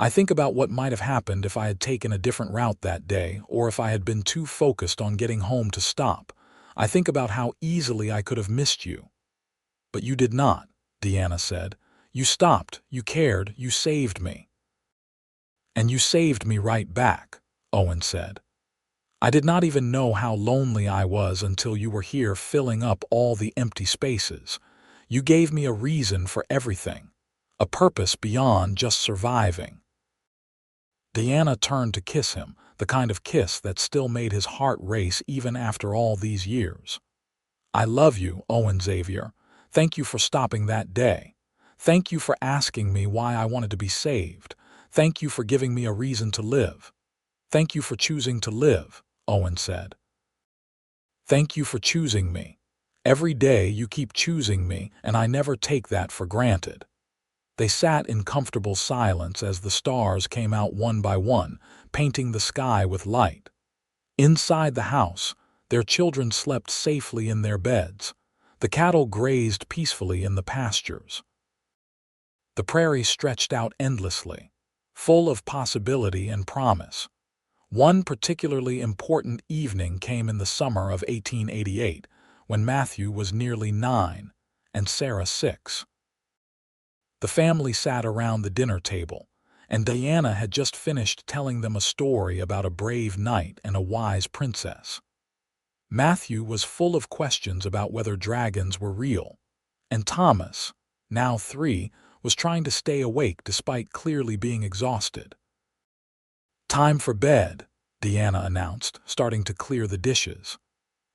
"I think about what might have happened if I had taken a different route that day, or if I had been too focused on getting home to stop. I think about how easily I could have missed you." "But you did not," Deanna said. "You stopped, you cared, you saved me." "And you saved me right back," Owen said. "I did not even know how lonely I was until you were here filling up all the empty spaces. You gave me a reason for everything, a purpose beyond just surviving." Deanna turned to kiss him, the kind of kiss that still made his heart race even after all these years. "I love you, Owen Xavier. Thank you for stopping that day. Thank you for asking me why I wanted to be saved. Thank you for giving me a reason to live. Thank you for choosing to live," Owen said. "Thank you for choosing me. Every day you keep choosing me, and I never take that for granted." They sat in comfortable silence as the stars came out one by one, painting the sky with light. Inside the house, their children slept safely in their beds. The cattle grazed peacefully in the pastures. The prairie stretched out endlessly, full of possibility and promise. One particularly important evening came in the summer of 1888, when Matthew was nearly 9 and Sarah 6. The family sat around the dinner table, and Diana had just finished telling them a story about a brave knight and a wise princess. Matthew was full of questions about whether dragons were real, and Thomas, now 3, was trying to stay awake despite clearly being exhausted. "Time for bed," Deanna announced, starting to clear the dishes.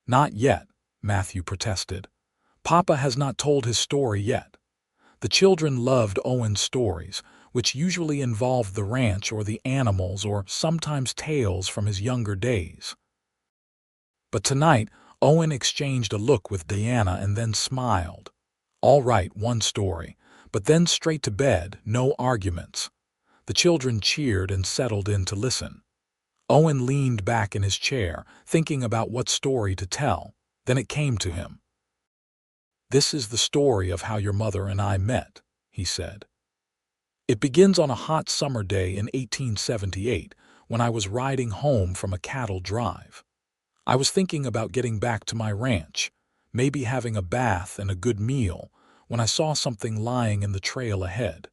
"Not yet," Matthew protested. "Papa has not told his story yet." The children loved Owen's stories, which usually involved the ranch or the animals or sometimes tales from his younger days. But tonight, Owen exchanged a look with Deanna and then smiled. "All right, one story, but then straight to bed, no arguments." The children cheered and settled in to listen. Owen leaned back in his chair, thinking about what story to tell. Then it came to him. "This is the story of how your mother and I met," he said. "It begins on a hot summer day in 1878, when I was riding home from a cattle drive. I was thinking about getting back to my ranch, maybe having a bath and a good meal, when I saw something lying in the trail ahead.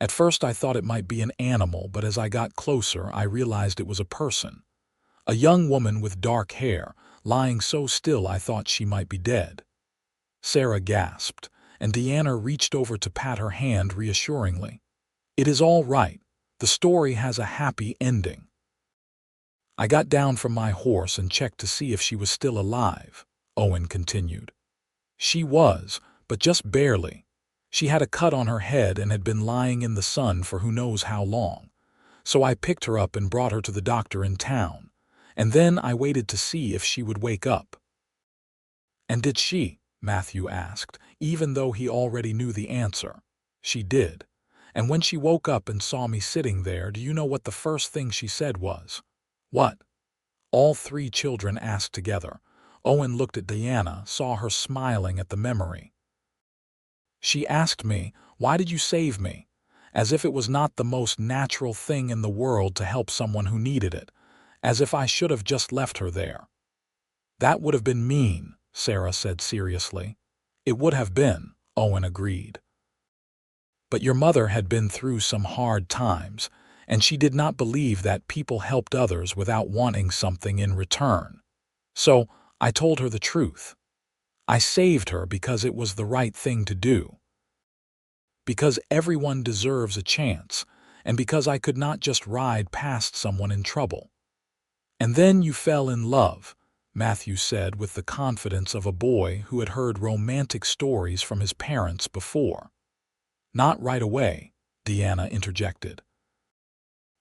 At first I thought it might be an animal, but as I got closer I realized it was a person. A young woman with dark hair, lying so still I thought she might be dead." Sarah gasped, and Deanna reached over to pat her hand reassuringly. "It is all right. The story has a happy ending." "I got down from my horse and checked to see if she was still alive," Owen continued. "She was, but just barely. She had a cut on her head and had been lying in the sun for who knows how long. So I picked her up and brought her to the doctor in town, and then I waited to see if she would wake up." "And did she?" Matthew asked, even though he already knew the answer. "She did. And when she woke up and saw me sitting there, do you know what the first thing she said was?" "What?" all 3 children asked together. Owen looked at Deanna, saw her smiling at the memory. "She asked me, 'Why did you save me?' As if it was not the most natural thing in the world to help someone who needed it, as if I should have just left her there." "That would have been mean," Sarah said seriously. "It would have been," Owen agreed. "But your mother had been through some hard times, and she did not believe that people helped others without wanting something in return. So I told her the truth. I saved her because it was the right thing to do. Because everyone deserves a chance, and because I could not just ride past someone in trouble." "And then you fell in love," Matthew said with the confidence of a boy who had heard romantic stories from his parents before. "Not right away," Deanna interjected.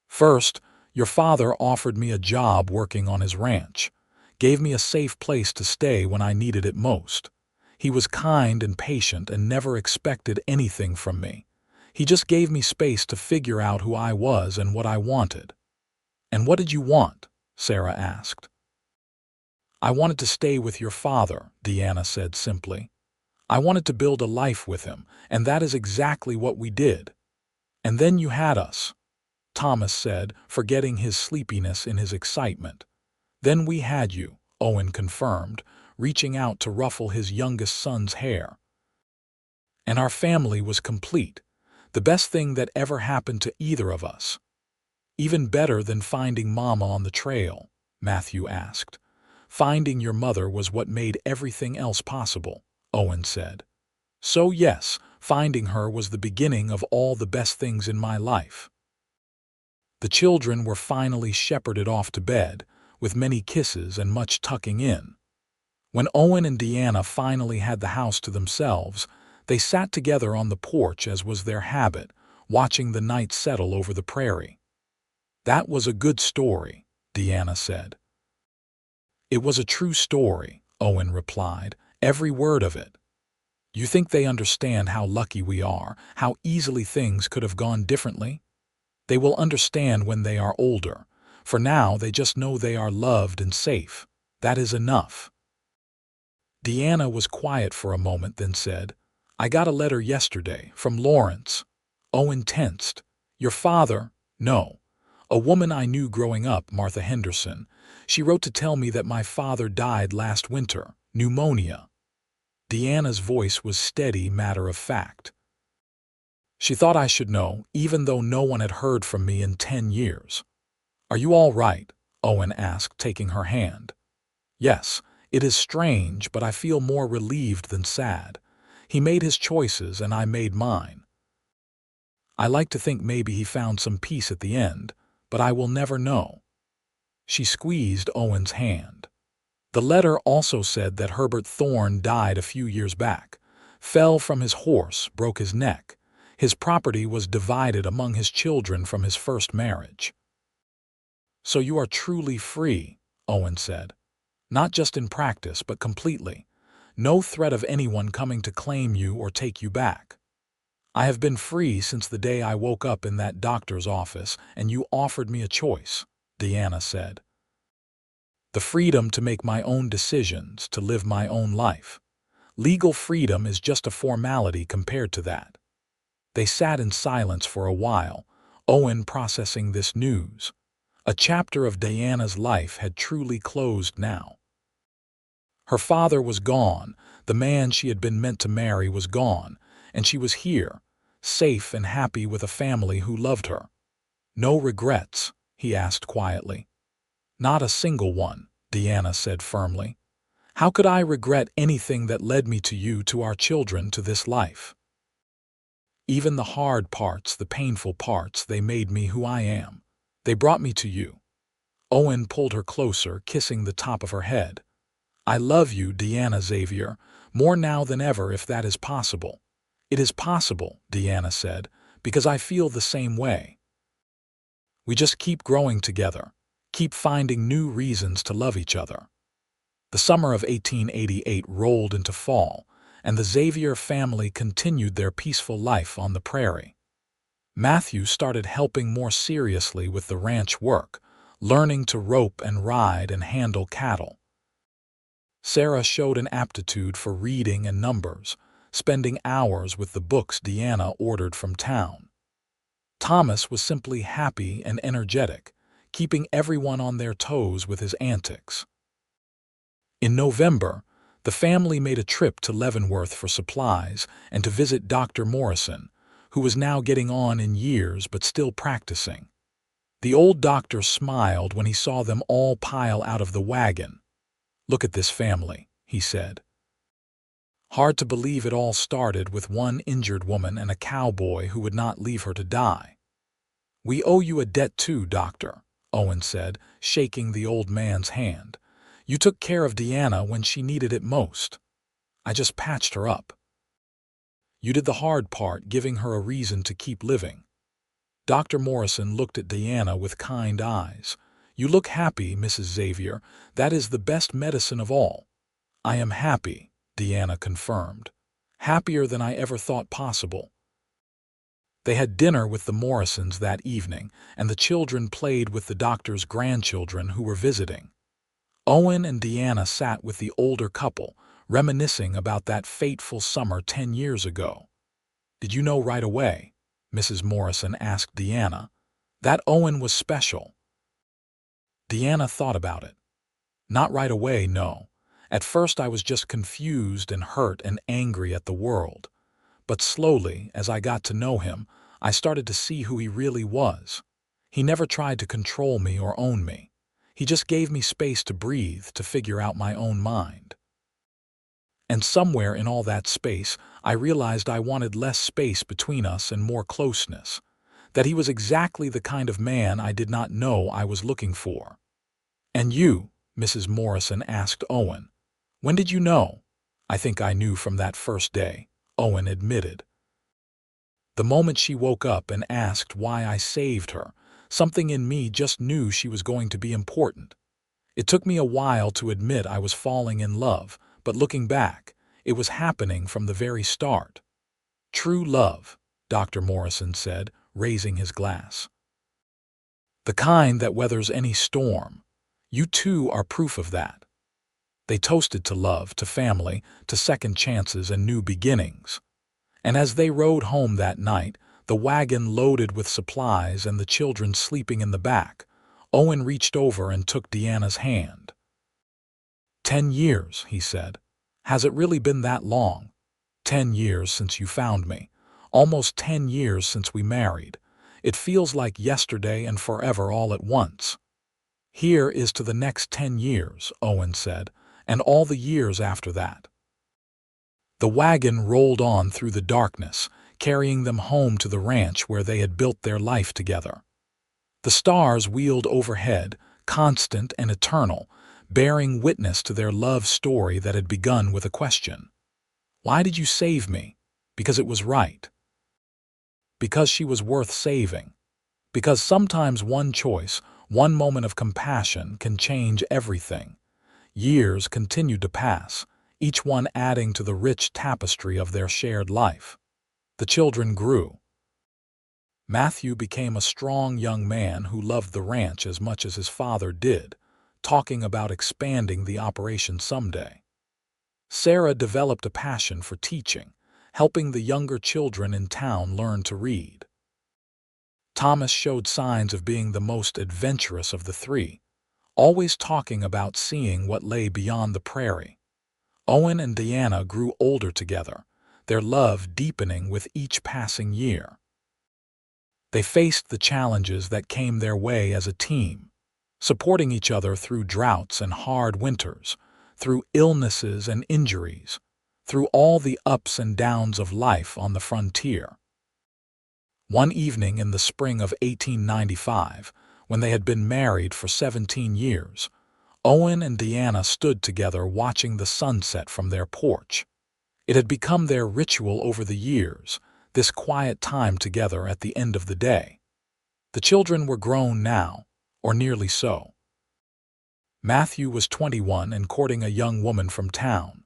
"First, your father offered me a job working on his ranch, gave me a safe place to stay when I needed it most. He was kind and patient and never expected anything from me. He just gave me space to figure out who I was and what I wanted." "And what did you want?" Sarah asked. "I wanted to stay with your father," Deanna said simply. "I wanted to build a life with him, and that is exactly what we did." "And then you had us," Thomas said, forgetting his sleepiness in his excitement. "Then we had you," Owen confirmed, reaching out to ruffle his youngest son's hair. "And our family was complete, the best thing that ever happened to either of us." "Even better than finding Mama on the trail?" Matthew asked. "Finding your mother was what made everything else possible," Owen said. So yes, finding her was the beginning of all the best things in my life. The children were finally shepherded off to bed, with many kisses and much tucking in. When Owen and Deanna finally had the house to themselves, they sat together on the porch as was their habit, watching the night settle over the prairie. "That was a good story," Deanna said. "It was a true story," Owen replied, "every word of it. You think they understand how lucky we are, how easily things could have gone differently? They will understand when they are older. For now, they just know they are loved and safe. That is enough." Deanna was quiet for a moment, then said, "I got a letter yesterday from Lawrence." Owen tensed. "Your father?" "No. A woman I knew growing up, Martha Henderson. She wrote to tell me that my father died last winter, pneumonia." Deanna's voice was steady, matter of fact. "She thought I should know, even though no one had heard from me in 10 years. "Are you all right?" Owen asked, taking her hand. "Yes, it is strange, but I feel more relieved than sad. He made his choices and I made mine. I like to think maybe he found some peace at the end, but I will never know." She squeezed Owen's hand. The letter also said that Herbert Thorne died a few years back, fell from his horse, broke his neck. His property was divided among his children from his first marriage. "So you are truly free," Owen said. "Not just in practice, but completely. No threat of anyone coming to claim you or take you back." "I have been free since the day I woke up in that doctor's office and you offered me a choice," Deanna said. "The freedom to make my own decisions, to live my own life. Legal freedom is just a formality compared to that." They sat in silence for a while, Owen processing this news. A chapter of Diana's life had truly closed now. Her father was gone, the man she had been meant to marry was gone, and she was here, safe and happy with a family who loved her. "No regrets?" he asked quietly. "Not a single one," Deanna said firmly. "How could I regret anything that led me to you, to our children, to this life? Even the hard parts, the painful parts, they made me who I am. They brought me to you." Owen pulled her closer, kissing the top of her head. "I love you, Deanna Xavier, more now than ever, if that is possible." "It is possible," Deanna said, "because I feel the same way. We just keep growing together, keep finding new reasons to love each other." The summer of 1888 rolled into fall, and the Xavier family continued their peaceful life on the prairie. Matthew started helping more seriously with the ranch work, learning to rope and ride and handle cattle. Sarah showed an aptitude for reading and numbers, spending hours with the books Deanna ordered from town. Thomas was simply happy and energetic, keeping everyone on their toes with his antics. In November, the family made a trip to Leavenworth for supplies and to visit Dr. Morrison, who was now getting on in years but still practicing. The old doctor smiled when he saw them all pile out of the wagon. "Look at this family," he said. "Hard to believe it all started with one injured woman and a cowboy who would not leave her to die." "We owe you a debt too, Doctor," Owen said, shaking the old man's hand. "You took care of Deanna when she needed it most. I just patched her up. You did the hard part, giving her a reason to keep living." Dr. Morrison looked at Deanna with kind eyes. "You look happy, Mrs. Xavier. That is the best medicine of all." "I am happy," Deanna confirmed. "Happier than I ever thought possible." They had dinner with the Morrisons that evening, and the children played with the doctor's grandchildren who were visiting. Owen and Deanna sat with the older couple, reminiscing about that fateful summer 10 years ago. "Did you know right away?" Mrs. Morrison asked Deanna. "That Owen was special." Deanna thought about it. "Not right away, no. At first I was just confused and hurt and angry at the world. But slowly, as I got to know him, I started to see who he really was. He never tried to control me or own me. He just gave me space to breathe, to figure out my own mind." And somewhere in all that space, I realized I wanted less space between us and more closeness. That he was exactly the kind of man I did not know I was looking for. "And you?" Mrs. Morrison asked Owen. "When did you know?" "I think I knew from that first day," Owen admitted. "The moment she woke up and asked why I saved her, something in me just knew she was going to be important. It took me a while to admit I was falling in love, but looking back, it was happening from the very start." "True love," Dr. Morrison said, raising his glass. "The kind that weathers any storm. You two are proof of that." They toasted to love, to family, to second chances and new beginnings. And as they rode home that night, the wagon loaded with supplies and the children sleeping in the back, Owen reached over and took Deanna's hand. "10 years," he said. "Has it really been that long? 10 years since you found me. Almost 10 years since we married. It feels like yesterday and forever all at once." "Here is to the next 10 years," Owen said, "and all the years after that." The wagon rolled on through the darkness, carrying them home to the ranch where they had built their life together. The stars wheeled overhead, constant and eternal, bearing witness to their love story that had begun with a question. "Why did you save me?" "Because it was right." Because she was worth saving. Because sometimes one choice, one moment of compassion can change everything. Years continued to pass, each one adding to the rich tapestry of their shared life. The children grew. Matthew became a strong young man who loved the ranch as much as his father did, talking about expanding the operation someday. Sarah developed a passion for teaching, helping the younger children in town learn to read. Thomas showed signs of being the most adventurous of the three, always talking about seeing what lay beyond the prairie. Owen and Deanna grew older together, their love deepening with each passing year. They faced the challenges that came their way as a team, supporting each other through droughts and hard winters, through illnesses and injuries, through all the ups and downs of life on the frontier. One evening in the spring of 1895, when they had been married for 17 years, Owen and Deanna stood together watching the sunset from their porch. It had become their ritual over the years, this quiet time together at the end of the day. The children were grown now, or nearly so. Matthew was 21 and courting a young woman from town.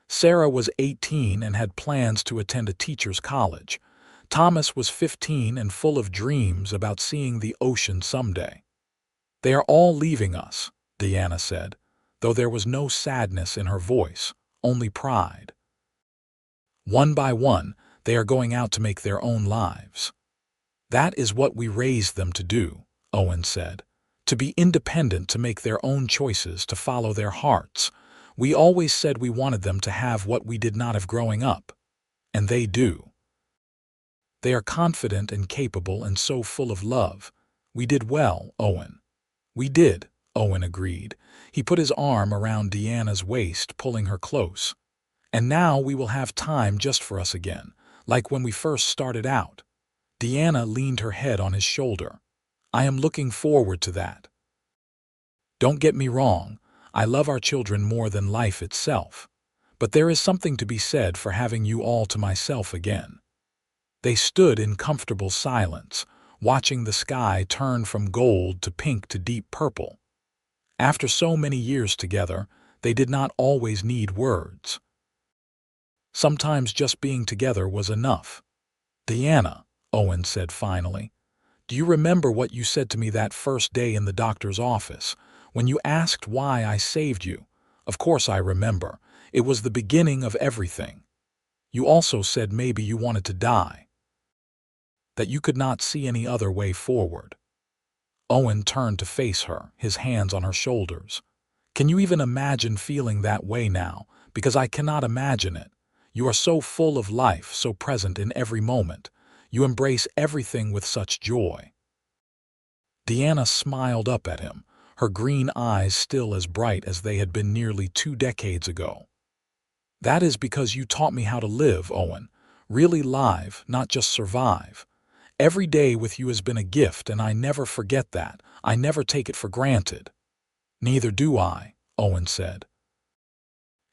Sarah was 18 and had plans to attend a teacher's college. Thomas was 15 and full of dreams about seeing the ocean someday. "They are all leaving us," Deanna said, though there was no sadness in her voice, only pride. "One by one, they are going out to make their own lives." "That is what we raised them to do," Owen said. "To be independent, to make their own choices, to follow their hearts. We always said we wanted them to have what we did not have growing up. And they do. They are confident and capable and so full of love. We did well, Owen." "We did," Owen agreed. He put his arm around Deanna's waist, pulling her close. "And now we will have time just for us again, like when we first started out." Deanna leaned her head on his shoulder. "I am looking forward to that. Don't get me wrong, I love our children more than life itself. But there is something to be said for having you all to myself again." They stood in comfortable silence, watching the sky turn from gold to pink to deep purple. After so many years together, they did not always need words. Sometimes just being together was enough. "Deanna," Owen said finally, "do you remember what you said to me that first day in the doctor's office, when you asked why I saved you?" "Of course I remember. It was the beginning of everything. You also said maybe you wanted to die, that you could not see any other way forward." Owen turned to face her, his hands on her shoulders. "Can you even imagine feeling that way now? Because I cannot imagine it. You are so full of life, so present in every moment. You embrace everything with such joy." Deanna smiled up at him, her green eyes still as bright as they had been nearly 2 decades ago. That is because you taught me how to live, Owen. Really live, not just survive. Every day with you has been a gift, and I never forget that. I never take it for granted. Neither do I, Owen said.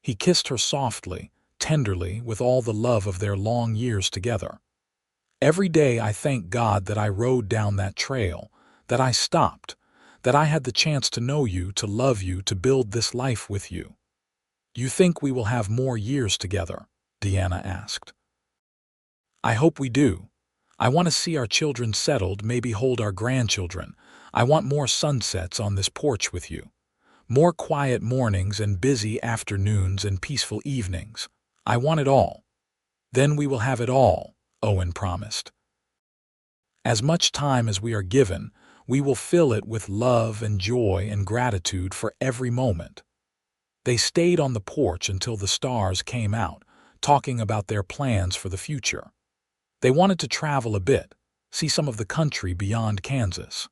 He kissed her softly, tenderly, with all the love of their long years together. Every day I thank God that I rode down that trail, that I stopped, that I had the chance to know you, to love you, to build this life with you. You think we will have more years together? Deanna asked. I hope we do. I want to see our children settled, maybe hold our grandchildren. I want more sunsets on this porch with you. More quiet mornings and busy afternoons and peaceful evenings. I want it all. Then we will have it all, Owen promised. As much time as we are given, we will fill it with love and joy and gratitude for every moment. They stayed on the porch until the stars came out, talking about their plans for the future. They wanted to travel a bit, see some of the country beyond Kansas.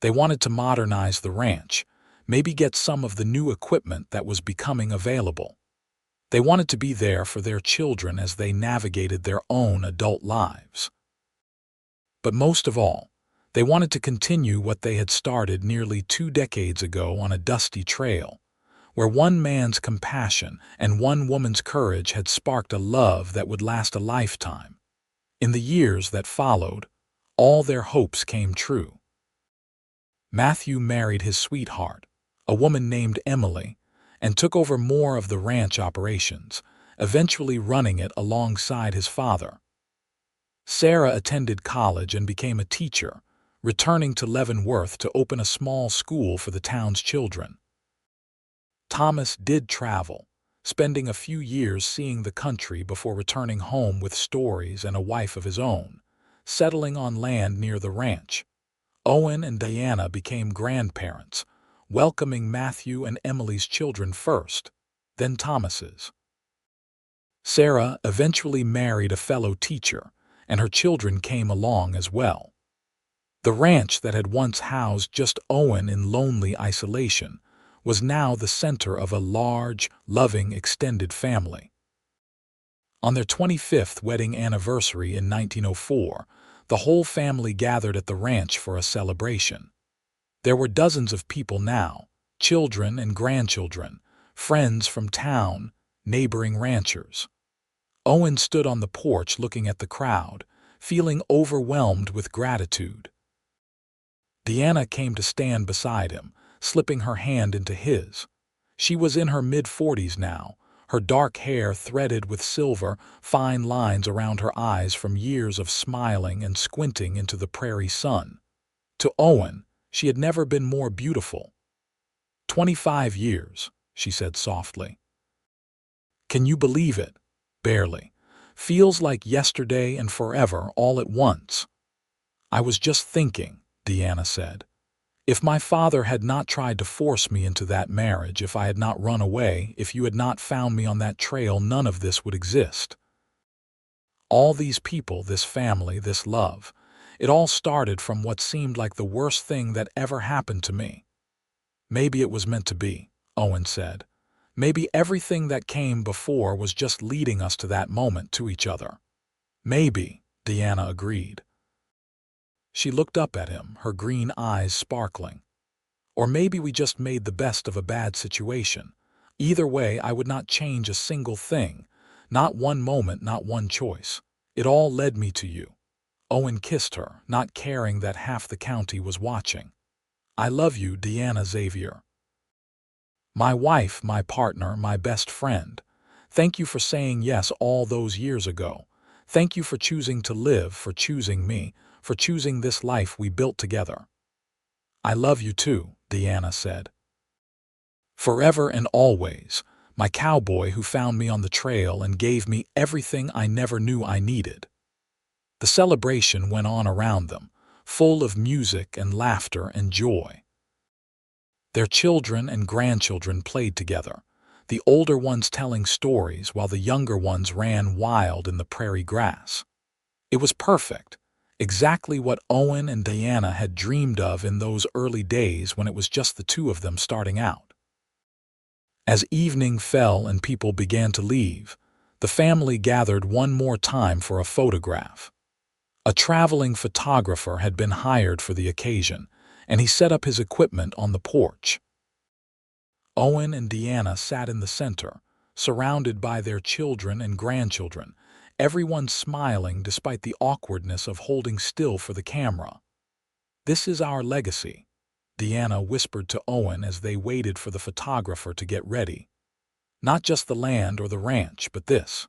They wanted to modernize the ranch, maybe get some of the new equipment that was becoming available. They wanted to be there for their children as they navigated their own adult lives. But most of all, they wanted to continue what they had started nearly 2 decades ago on a dusty trail, where one man's compassion and one woman's courage had sparked a love that would last a lifetime. In the years that followed, all their hopes came true. Matthew married his sweetheart, a woman named Emily, and took over more of the ranch operations, eventually running it alongside his father. Sarah attended college and became a teacher, returning to Leavenworth to open a small school for the town's children. Thomas did travel, spending a few years seeing the country before returning home with stories and a wife of his own, settling on land near the ranch. Owen and Diana became grandparents, welcoming Matthew and Emily's children first, then Thomas's. Sarah eventually married a fellow teacher, and her children came along as well. The ranch that had once housed just Owen in lonely isolation was now the center of a large, loving, extended family. On their 25th wedding anniversary in 1904, the whole family gathered at the ranch for a celebration. There were dozens of people now, children and grandchildren, friends from town, neighboring ranchers. Owen stood on the porch looking at the crowd, feeling overwhelmed with gratitude. Deanna came to stand beside him, slipping her hand into his. She was in her mid-40s now, her dark hair threaded with silver, fine lines around her eyes from years of smiling and squinting into the prairie sun. To Owen, she had never been more beautiful. 25 years, she said softly. Can you believe it? Barely. Feels like yesterday and forever all at once. I was just thinking, Deanna said. If my father had not tried to force me into that marriage, if I had not run away, if you had not found me on that trail, none of this would exist. All these people, this family, this love, it all started from what seemed like the worst thing that ever happened to me. Maybe it was meant to be, Owen said. Maybe everything that came before was just leading us to that moment, to each other. Maybe, Deanna agreed. She looked up at him, her green eyes sparkling. Or maybe we just made the best of a bad situation. Either way, I would not change a single thing. Not one moment, not one choice. It all led me to you. Owen kissed her, not caring that half the county was watching. I love you, Deanna Xavier. My wife, my partner, my best friend. Thank you for saying yes all those years ago. Thank you for choosing to live, for choosing me, for choosing this life we built together. I love you too, Deanna said. Forever and always, my cowboy who found me on the trail and gave me everything I never knew I needed. The celebration went on around them, full of music and laughter and joy. Their children and grandchildren played together, the older ones telling stories while the younger ones ran wild in the prairie grass. It was perfect, exactly what Owen and Diana had dreamed of in those early days when it was just the two of them starting out. As evening fell and people began to leave, the family gathered one more time for a photograph. A traveling photographer had been hired for the occasion, and he set up his equipment on the porch. Owen and Deanna sat in the center, surrounded by their children and grandchildren, everyone smiling despite the awkwardness of holding still for the camera. "This is our legacy," Deanna whispered to Owen as they waited for the photographer to get ready. "Not just the land or the ranch, but this.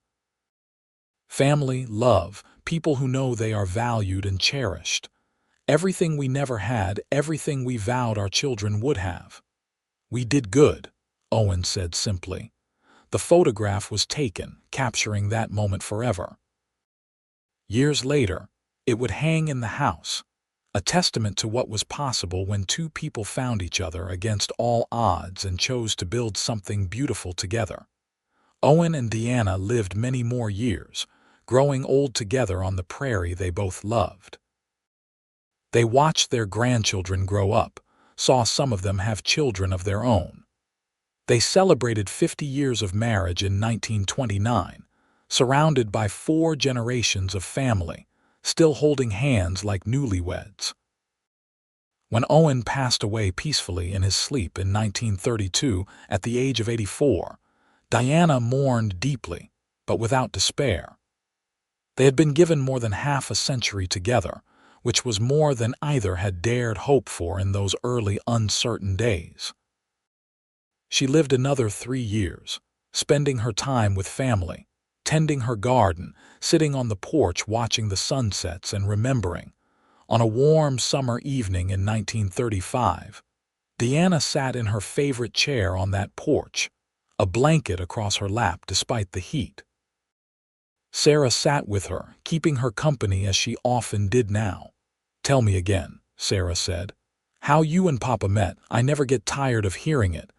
Family, love, people who know they are valued and cherished. Everything we never had, everything we vowed our children would have." "We did good," Owen said simply. The photograph was taken, capturing that moment forever. Years later, it would hang in the house, a testament to what was possible when two people found each other against all odds and chose to build something beautiful together. Owen and Deanna lived many more years, growing old together on the prairie they both loved. They watched their grandchildren grow up, saw some of them have children of their own. They celebrated 50 years of marriage in 1929, surrounded by 4 generations of family, still holding hands like newlyweds. When Owen passed away peacefully in his sleep in 1932 at the age of 84, Deanna mourned deeply, but without despair. They had been given more than half a century together, which was more than either had dared hope for in those early uncertain days. She lived another 3 years, spending her time with family, tending her garden, sitting on the porch watching the sunsets and remembering. On a warm summer evening in 1935, Deanna sat in her favorite chair on that porch, a blanket across her lap despite the heat. Sarah sat with her, keeping her company as she often did now. "Tell me again," Sarah said. "How you and Papa met. I never get tired of hearing it."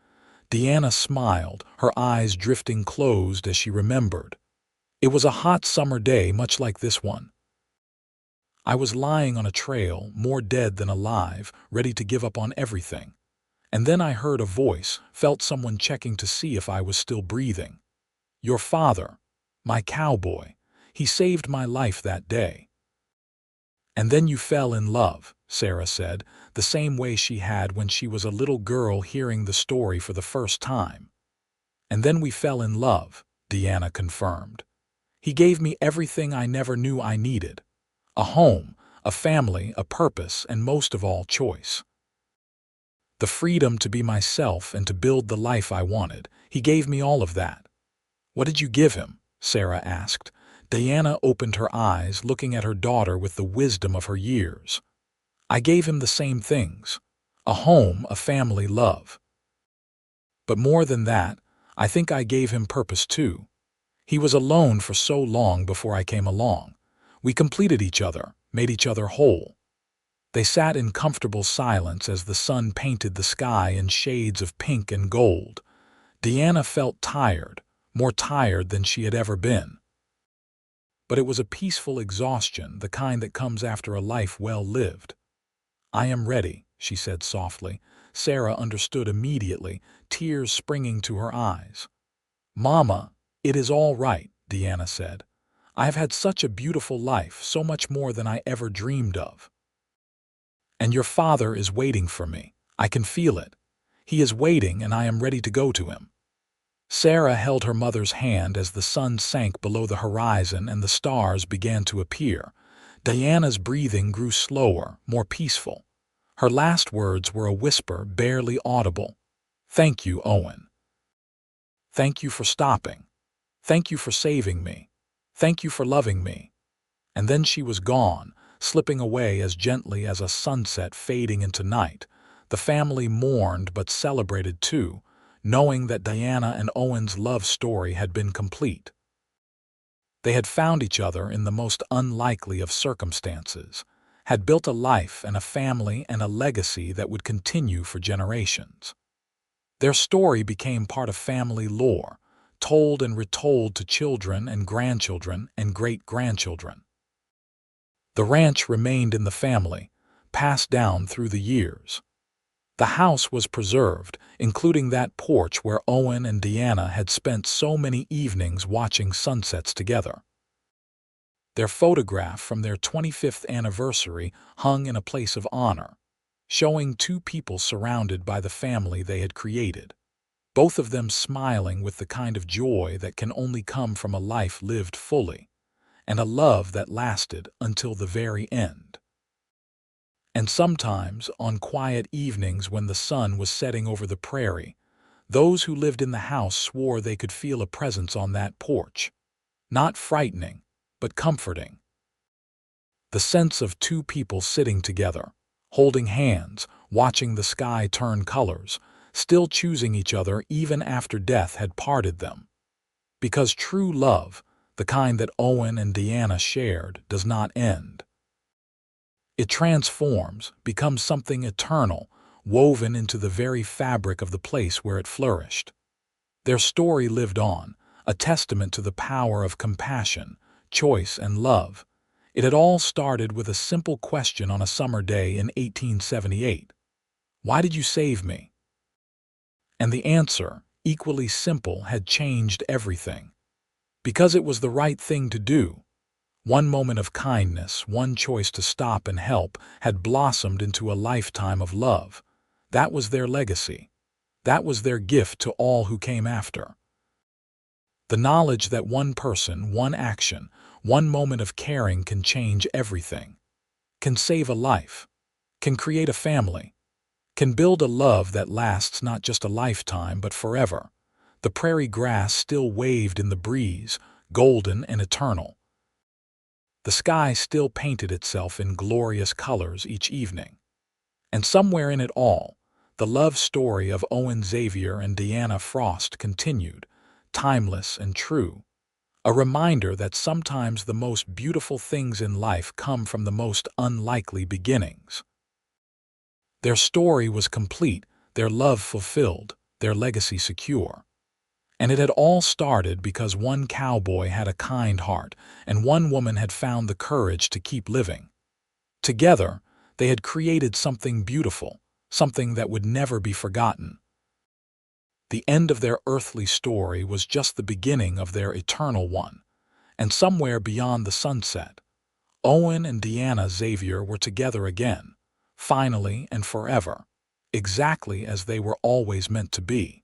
Deanna smiled, her eyes drifting closed as she remembered. "It was a hot summer day, much like this one. I was lying on a trail, more dead than alive, ready to give up on everything. And then I heard a voice, felt someone checking to see if I was still breathing. Your father, my cowboy, he saved my life that day." "And then you fell in love," Sarah said, the same way she had when she was a little girl hearing the story for the first time. "And then we fell in love," Deanna confirmed. "He gave me everything I never knew I needed. A home, a family, a purpose, and most of all, choice. The freedom to be myself and to build the life I wanted. He gave me all of that." "What did you give him?" Sarah asked. Deanna opened her eyes, looking at her daughter with the wisdom of her years. "I gave him the same things. A home, a family, love. But more than that, I think I gave him purpose too. He was alone for so long before I came along. We completed each other, made each other whole." They sat in comfortable silence as the sun painted the sky in shades of pink and gold. Deanna felt tired, more tired than she had ever been. But it was a peaceful exhaustion, the kind that comes after a life well lived. "I am ready," she said softly. Sarah understood immediately, tears springing to her eyes. "Mama, it is all right," Deanna said. "I have had such a beautiful life, so much more than I ever dreamed of. And your father is waiting for me. I can feel it. He is waiting, and I am ready to go to him." Sarah held her mother's hand as the sun sank below the horizon and the stars began to appear. Deanna's breathing grew slower, more peaceful. Her last words were a whisper, barely audible. "Thank you, Owen. Thank you for stopping. Thank you for saving me. Thank you for loving me." And then she was gone, slipping away as gently as a sunset fading into night. The family mourned but celebrated too, knowing that Deanna and Owen's love story had been complete. They had found each other in the most unlikely of circumstances, had built a life and a family and a legacy that would continue for generations. Their story became part of family lore, told and retold to children and grandchildren and great-grandchildren. The ranch remained in the family, passed down through the years. The house was preserved, including that porch where Owen and Deanna had spent so many evenings watching sunsets together. Their photograph from their 25th anniversary hung in a place of honor, showing two people surrounded by the family they had created, both of them smiling with the kind of joy that can only come from a life lived fully, and a love that lasted until the very end. And sometimes, on quiet evenings when the sun was setting over the prairie, those who lived in the house swore they could feel a presence on that porch, not frightening, but comforting. The sense of two people sitting together, holding hands, watching the sky turn colors, still choosing each other even after death had parted them. Because true love, the kind that Owen and Deanna shared, does not end. It transforms, becomes something eternal, woven into the very fabric of the place where it flourished. Their story lived on, a testament to the power of compassion, choice, and love. It had all started with a simple question on a summer day in 1878. Why did you save me? And the answer, equally simple, had changed everything. Because it was the right thing to do. One moment of kindness, one choice to stop and help, had blossomed into a lifetime of love. That was their legacy. That was their gift to all who came after. The knowledge that one person, one action, one moment of caring can change everything, can save a life, can create a family, can build a love that lasts not just a lifetime but forever. The prairie grass still waved in the breeze, golden and eternal. The sky still painted itself in glorious colors each evening. And somewhere in it all, the love story of Owen Xavier and Deanna Frost continued, timeless and true. A reminder that sometimes the most beautiful things in life come from the most unlikely beginnings. Their story was complete, their love fulfilled, their legacy secure. And it had all started because one cowboy had a kind heart and one woman had found the courage to keep living. Together, they had created something beautiful, something that would never be forgotten. The end of their earthly story was just the beginning of their eternal one, and somewhere beyond the sunset, Owen and Deanna Xavier were together again, finally and forever, exactly as they were always meant to be.